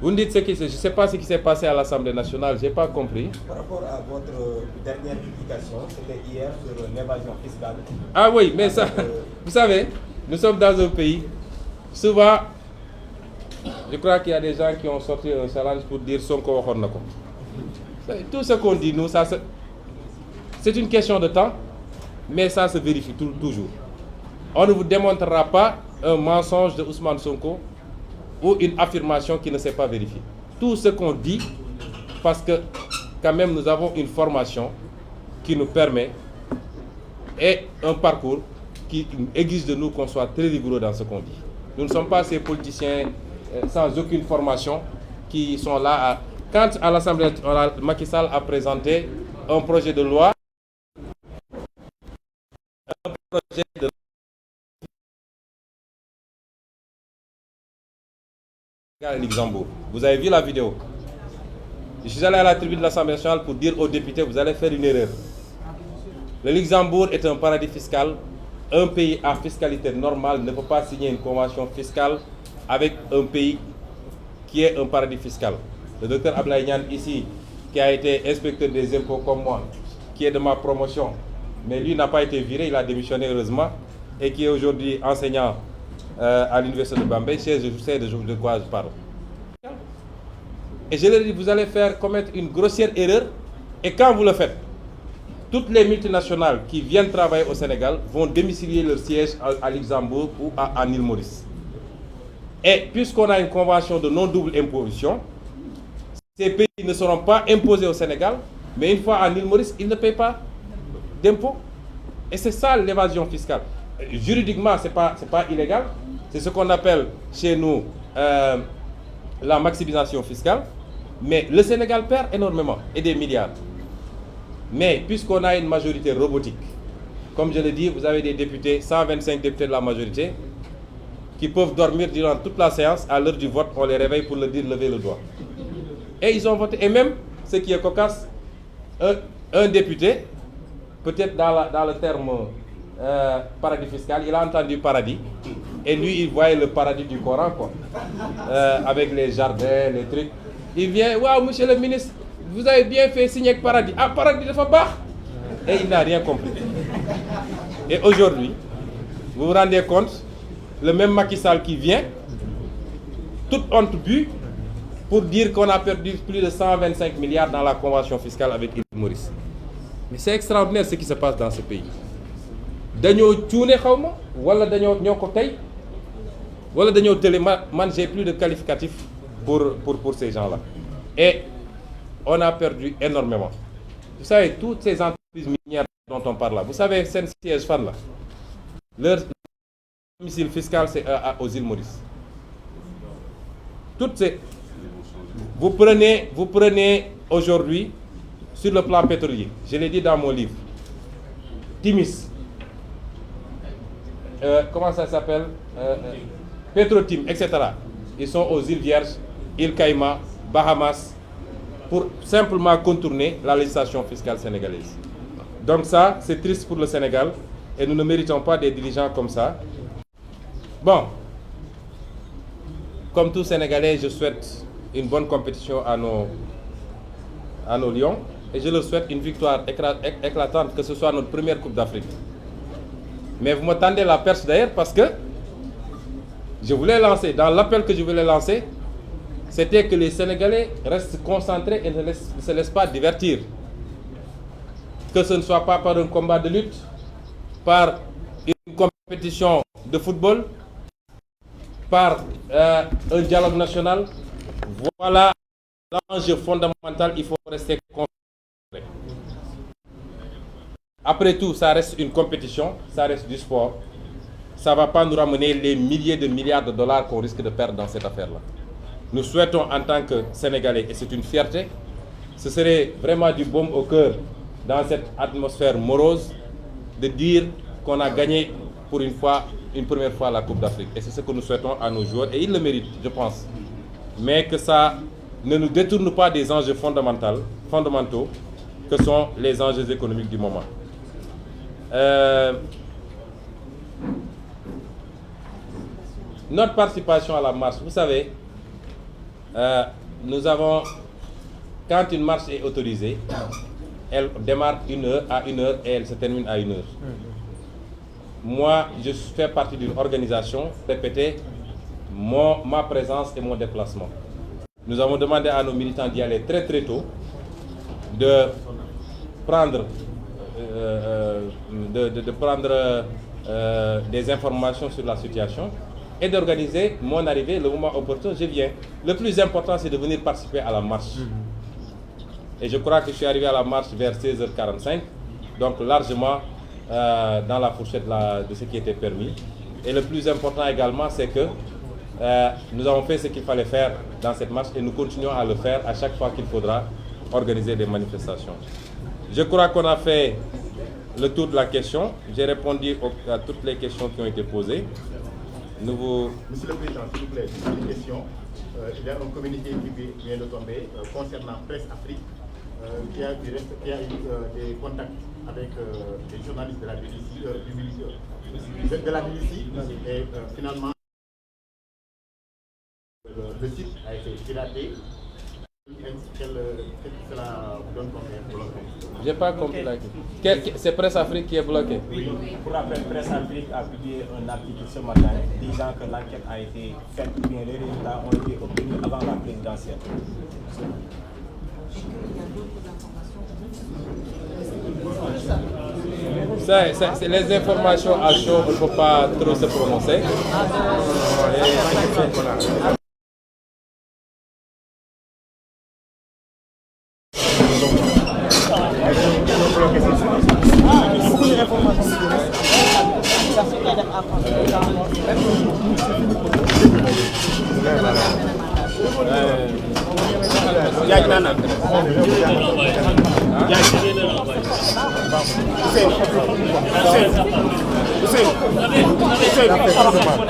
Vous me dites je ne sais pas ce qui s'est passé à l'Assemblée nationale, je n'ai pas compris. Par rapport à votre dernière publication, c'était hier sur l'évasion fiscale. Ah oui, mais ça, vous savez, nous sommes dans un pays, souvent, je crois qu'il y a des gens qui ont sorti un challenge pour dire Sonko Honako. Tout ce qu'on dit, nous, c'est une question de temps, mais ça se vérifie toujours. On ne vous démontrera pas un mensonge de Ousmane Sonko ou une affirmation qui ne s'est pas vérifiée. Tout ce qu'on dit, parce que quand même nous avons une formation qui nous permet et un parcours qui exige de nous qu'on soit très rigoureux dans ce qu'on dit. Nous ne sommes pas ces politiciens sans aucune formation qui sont là à... Quand à l'Assemblée, Macky Sall a présenté un projet de loi, Luxembourg. Vous avez vu la vidéo. Je suis allé à la tribune de l'Assemblée nationale pour dire aux députés, vous allez faire une erreur. Le Luxembourg est un paradis fiscal. Un pays à fiscalité normale ne peut pas signer une convention fiscale avec un pays qui est un paradis fiscal. Le docteur Ablaye Niane ici, qui a été inspecteur des impôts comme moi, qui est de ma promotion, mais lui n'a pas été viré, il a démissionné heureusement, et qui est aujourd'hui enseignant à l'université de Bambey, je sais de quoi je parle. Et je leur dis, vous allez commettre une grossière erreur, et quand vous le faites, toutes les multinationales qui viennent travailler au Sénégal vont domicilier leur siège à Luxembourg ou à île Maurice. Et puisqu'on a une convention de non-double imposition, ces pays ne seront pas imposés au Sénégal, mais une fois en île Maurice, ils ne payent pas d'impôts. Et c'est ça l'évasion fiscale. Juridiquement, ce n'est pas illégal. C'est ce qu'on appelle chez nous la maximisation fiscale. Mais le Sénégal perd énormément, et des milliards. Mais puisqu'on a une majorité robotique, comme je l'ai dit, vous avez des députés, 125 députés de la majorité, qui peuvent dormir durant toute la séance. À l'heure du vote, on les réveille pour leur dire lever le doigt. Et ils ont voté. Et même, ce qui est cocasse, un député, peut-être dans le terme paradis fiscal, il a entendu paradis. Et lui, il voyait le paradis du Coran, quoi. Avec les jardins, les trucs. Il vient, waouh, monsieur le ministre, vous avez bien fait signer avec paradis. Ah, paradis de Fabach. Et il n'a rien compris. Et aujourd'hui, vous vous rendez compte, le même Macky Sall qui vient, toute honte bue, pour dire qu'on a perdu plus de 125 milliards dans la convention fiscale avec île Maurice. Mais c'est extraordinaire ce qui se passe dans ce pays. Dañoo cuune xawma wala dañoo ñoko tay wala dañoo télé man j'ai plus de qualificatifs pour ces gens-là. Et on a perdu énormément. Vous savez, toutes ces entreprises minières dont on parle là, vous savez, c'est siège fan là. Leur domicile fiscal, c'est aux îles Maurice. Toutes ces... Vous prenez aujourd'hui, sur le plan pétrolier, je l'ai dit dans mon livre, Timis, comment ça s'appelle, Petrotim, etc. Ils sont aux îles Vierges, îles Caïmans, Bahamas, pour simplement contourner la législation fiscale sénégalaise. Donc ça, c'est triste pour le Sénégal, et nous ne méritons pas des dirigeants comme ça. Bon, comme tout Sénégalais, je souhaite une bonne compétition à nos Lions, et je leur souhaite une victoire éclatante, que ce soit notre première Coupe d'Afrique. Mais vous me tendez la perche d'ailleurs parce que je voulais lancer, dans l'appel que je voulais lancer, c'était que les Sénégalais restent concentrés et ne se laissent pas divertir. Que ce ne soit pas par un combat de lutte, par une compétition de football, par un dialogue national. Voilà l'enjeu fondamental, il faut rester concentré. Après tout, ça reste une compétition, ça reste du sport. Ça ne va pas nous ramener les milliers de milliards de dollars qu'on risque de perdre dans cette affaire-là. Nous souhaitons en tant que Sénégalais, et c'est une fierté, ce serait vraiment du baume au cœur dans cette atmosphère morose de dire qu'on a gagné pour une première fois la Coupe d'Afrique. Et c'est ce que nous souhaitons à nos joueurs, et ils le méritent, je pense. Mais que ça ne nous détourne pas des enjeux fondamentaux que sont les enjeux économiques du moment. Notre participation à la marche, vous savez, nous avons, quand une marche est autorisée, elle démarre à 1h et elle se termine à 1h. Moi, je fais partie d'une organisation, répétez, ma présence et mon déplacement. Nous avons demandé à nos militants d'y aller très très tôt, de prendre des informations sur la situation et d'organiser mon arrivée le moment opportun. Je viens. Le plus important, c'est de venir participer à la marche. Et je crois que je suis arrivé à la marche vers 16h45, donc largement dans la fourchette de ce qui était permis. Et le plus important également, c'est que nous avons fait ce qu'il fallait faire dans cette marche et nous continuons à le faire à chaque fois qu'il faudra organiser des manifestations. Je crois qu'on a fait le tour de la question. J'ai répondu à toutes les questions qui ont été posées. Monsieur le Président, s'il vous plaît, une question. Il y a un communiqué qui vient de tomber concernant Presse Afrique qui a eu des contacts avec des journalistes de la BBC, et finalement le site a été piraté. Cela vous donne combien? Je n'ai pas compris la question. C'est Presse Afrique qui est bloquée. Oui, pour rappel, Presse Afrique a publié un article ce matin disant que l'enquête a été faite, bien les résultats ont été obtenus avant la présidentielle. C'est les informations à chaud, on ne peut pas trop se prononcer. Hussein